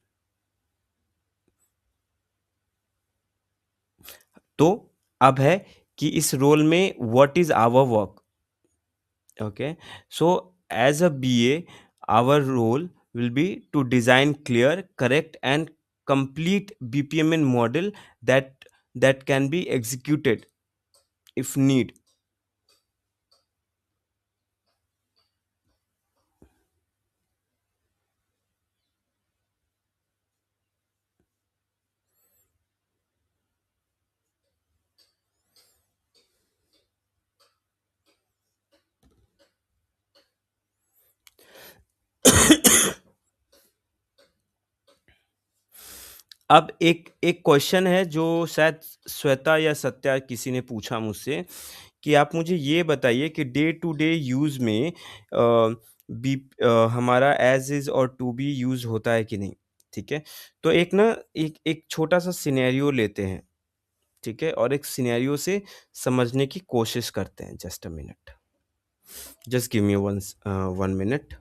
तो अब है कि इस रोल में what is our work. Okay, so as a BA, our role will be to design clear, correct, and complete BPMN model that can be executed if need. अब एक एक क्वेश्चन है जो शायद श्वेता या सत्या किसी ने पूछा मुझसे कि आप मुझे ये बताइए कि डे टू डे यूज़ में हमारा एज़ इज़ और टू बी यूज़ होता है कि नहीं, ठीक है? तो एक छोटा-सा सिनेरियो लेते हैं, ठीक है? और एक सिनेरियो से समझने की कोशिश करते हैं। Just a minute, just give me 1 minute.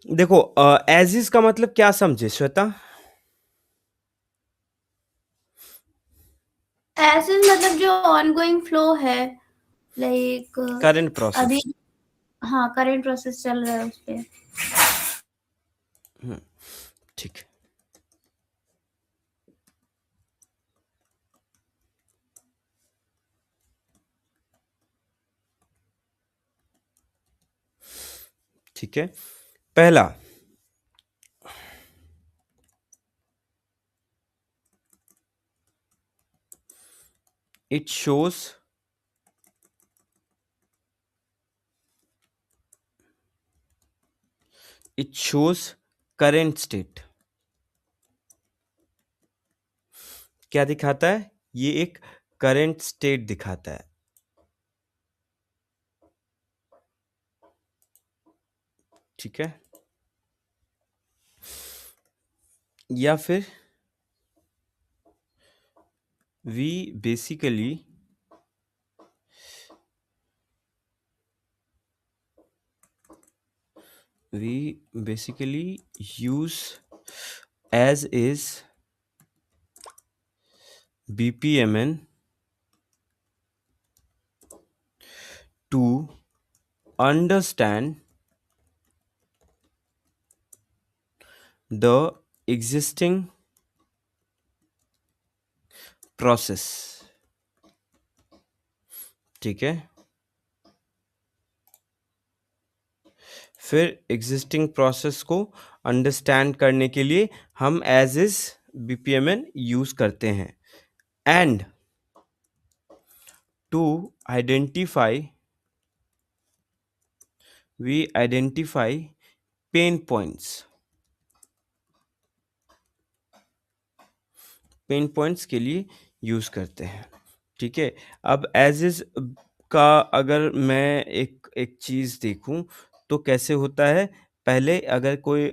देखो एज़ इज़ का मतलब क्या समझे श्वेता? ऐसे मतलब जो ऑनगोइंग फ्लो है, लाइक करंट प्रोसेस। अभी हाँ करंट प्रोसेस चल रहा है उस पे। ठीक है। ठीक है, पहला it shows current state। क्या दिखाता है? ये एक करंट स्टेट दिखाता है, ठीक है? या फिर we basically use as is BPMN to understand the existing process, ठीक है? फिर एग्जिस्टिंग प्रोसेस को अंडरस्टैंड करने के लिए हम एज इज बीपीएमएन यूज करते हैं, and to identify pain points के लिए यूज करते हैं, ठीक है? अब एज इज का अगर मैं एक चीज देखूं तो कैसे होता है, पहले अगर कोई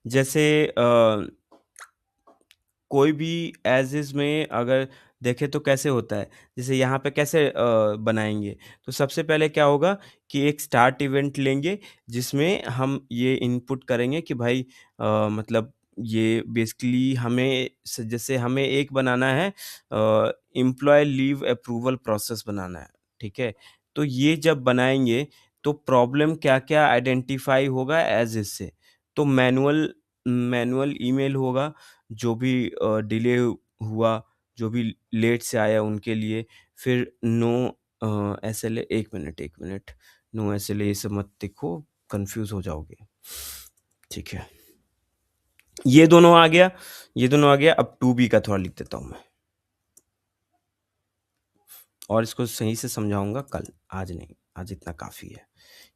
जैसे कोई भी एज इज में अगर देखें तो कैसे होता है, जैसे यहाँ पे कैसे बनाएंगे, तो सबसे पहले क्या होगा कि एक स्टार्ट इवेंट लेंगे जिसमें हम ये इनपुट करेंगे कि भाई मतलब ये बेसिकली जैसे हमें एक बनाना है, एम्प्लॉय लीव अप्रूवल प्रोसेस बनाना है, ठीक है? तो ये जब बनाएंगे तो प्रॉब्लम क्या-क्या आइडेंटिफाई होगा एज इज से, तो मैनुअल ईमेल होगा, जो भी डिले हुआ, जो भी लेट से आया उनके लिए, फिर no SLA. 1 minute, no SLA ये सब मत लिखो, कन्फ्यूज़ हो जाओगे, ठीक है? ये दोनों आ गया, अब टू बी का थोड़ा लिख देता हूँ मैं, और इसको सही से समझाऊँगा कल, आज नहीं, आज इतना काफ़ी है।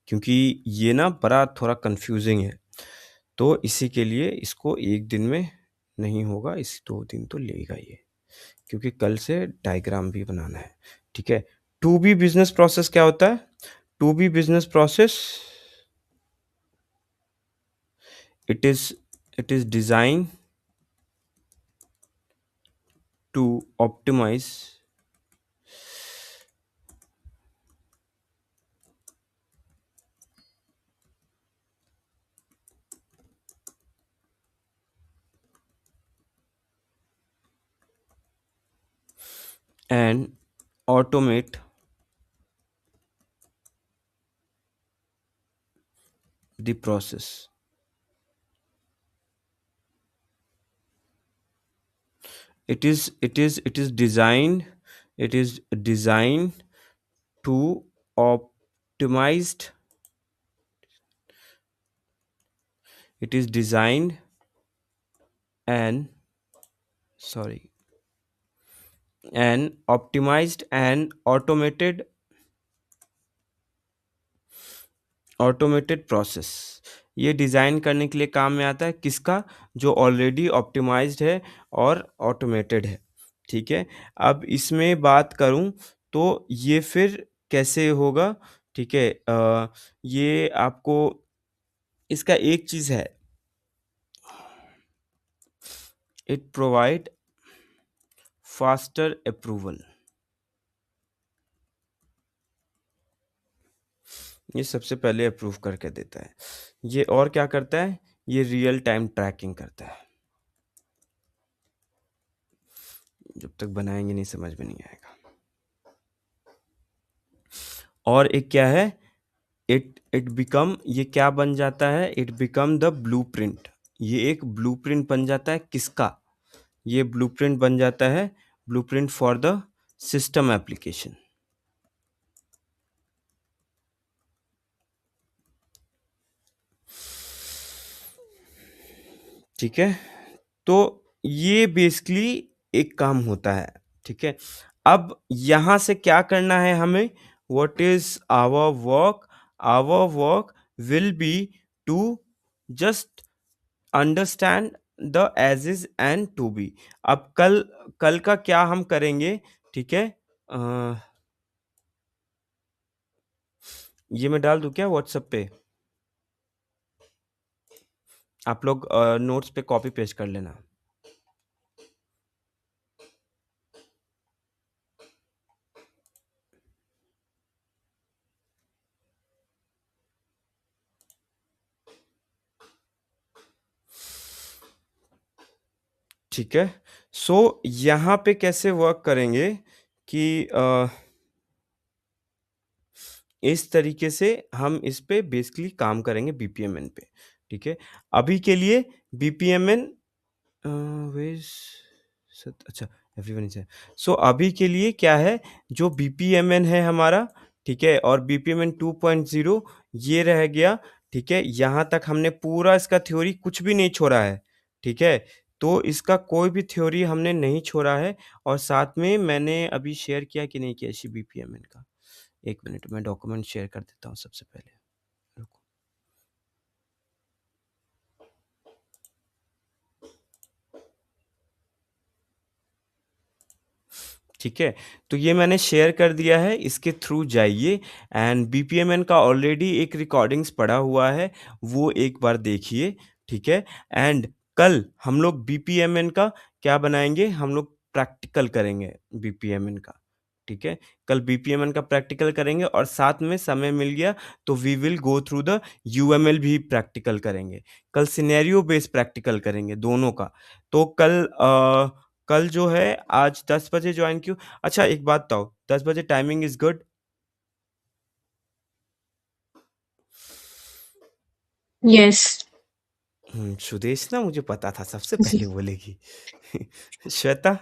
क्योंकि ये ना बड़ा थोड़ा कन्फ्यूज़िंग है। तो इसी के लिए इसको 1 दिन में नहीं होगा, इस 2 दिन तो लेगा ये। क्योंकि कल से डायग्राम भी बनाना है, ठीक है? टू बी बिज़नेस प्रोसेस क्या होता है? To be business process it is designed to optimize and automate the process. It is designed to optimized it is designed and sorry and optimized and automated process. ये डिज़ाइन करने के लिए काम में आता है किसका? जो ऑलरेडी ऑप्टिमाइज्ड है और ऑटोमेटेड है, ठीक है? अब इसमें बात करूँ तो ये फिर कैसे होगा, ठीक है? ये आपको इसका एक चीज़ है, इट प्रोवाइड फास्टर अप्रूवल। ये सबसे पहले अप्रूव करके देता है। ये और क्या करता है? ये रियल टाइम ट्रैकिंग करता है। जब तक बनाएंगे नहीं समझ में नहीं आएगा। और एक क्या है? इट बिकम, ये क्या बन जाता है? It become the blueprint. ये एक ब्लूप्रिंट बन जाता है किसका? ये ब्लूप्रिंट बन जाता है blueprint for the system application. ठीक है, तो ये बेसिकली एक काम होता है, ठीक है? अब यहां से क्या करना है हमें? What is our work? Our work will be to just understand the as is and to be. अब कल का क्या हम करेंगे, ठीक है? ये मैं डाल दूं क्या व्हाट्सएप पे? आप लोग नोट्स पे कॉपी पेस्ट कर लेना। ठीक है, सो यहाँ पे कैसे वर्क करेंगे कि इस तरीके से हम इस पे बेसिकली काम करेंगे बीपीएमएन पे, ठीक है? अभी के लिए बीपीएमएन अच्छा एवरीवन इज, सो अभी के लिए क्या है, जो बीपीएमएन है हमारा, ठीक है? और बीपीएमएन 2.0 ये रह गया, ठीक है? यहाँ तक हमने पूरा इसका थ्योरी कुछ भी नहीं छोड़ा है, ठीक है? तो इसका कोई भी थ्योरी हमने नहीं छोड़ा है। और साथ में मैंने अभी शेयर किया कि नहीं किया इसी बीपीएमएन का? 1 मिनट मैं डॉक्यूमेंट शेयर कर देता हूँ सबसे पहले, रुको। ठीक है, तो ये मैंने शेयर कर दिया है, इसके थ्रू जाइए एंड बीपीएमएन का ऑलरेडी एक रिकॉर्डिंग्स पड़ा हुआ है, वो एक बार देखिए, ठीक है? एंड कल हम लोग बीपीएमएन का क्या बनाएंगे? हम लोग प्रैक्टिकल करेंगे बीपीएमएन का, ठीक है? कल बीपीएमएन का प्रैक्टिकल करेंगे और साथ में समय मिल गया तो we will go through the UML भी प्रैक्टिकल करेंगे। कल सिनेरियो बेस्ड प्रैक्टिकल करेंगे दोनों का। तो कल जो है आज 10 बजे ज्वाइन क्यों? अच्छा एक बात बताओ, 10 बजे timing is good? Yes. Sudesh ना, मुझे पता था सबसे पहले बोलेगी। श्वेता?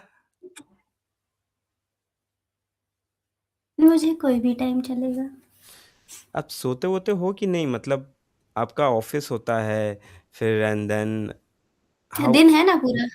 मुझे कोई भी टाइम चलेगा। आप सोते वोते हो कि नहीं? मतलब आपका ऑफिस होता है फिर एंड देन हाउ? दिन है ना पूरा।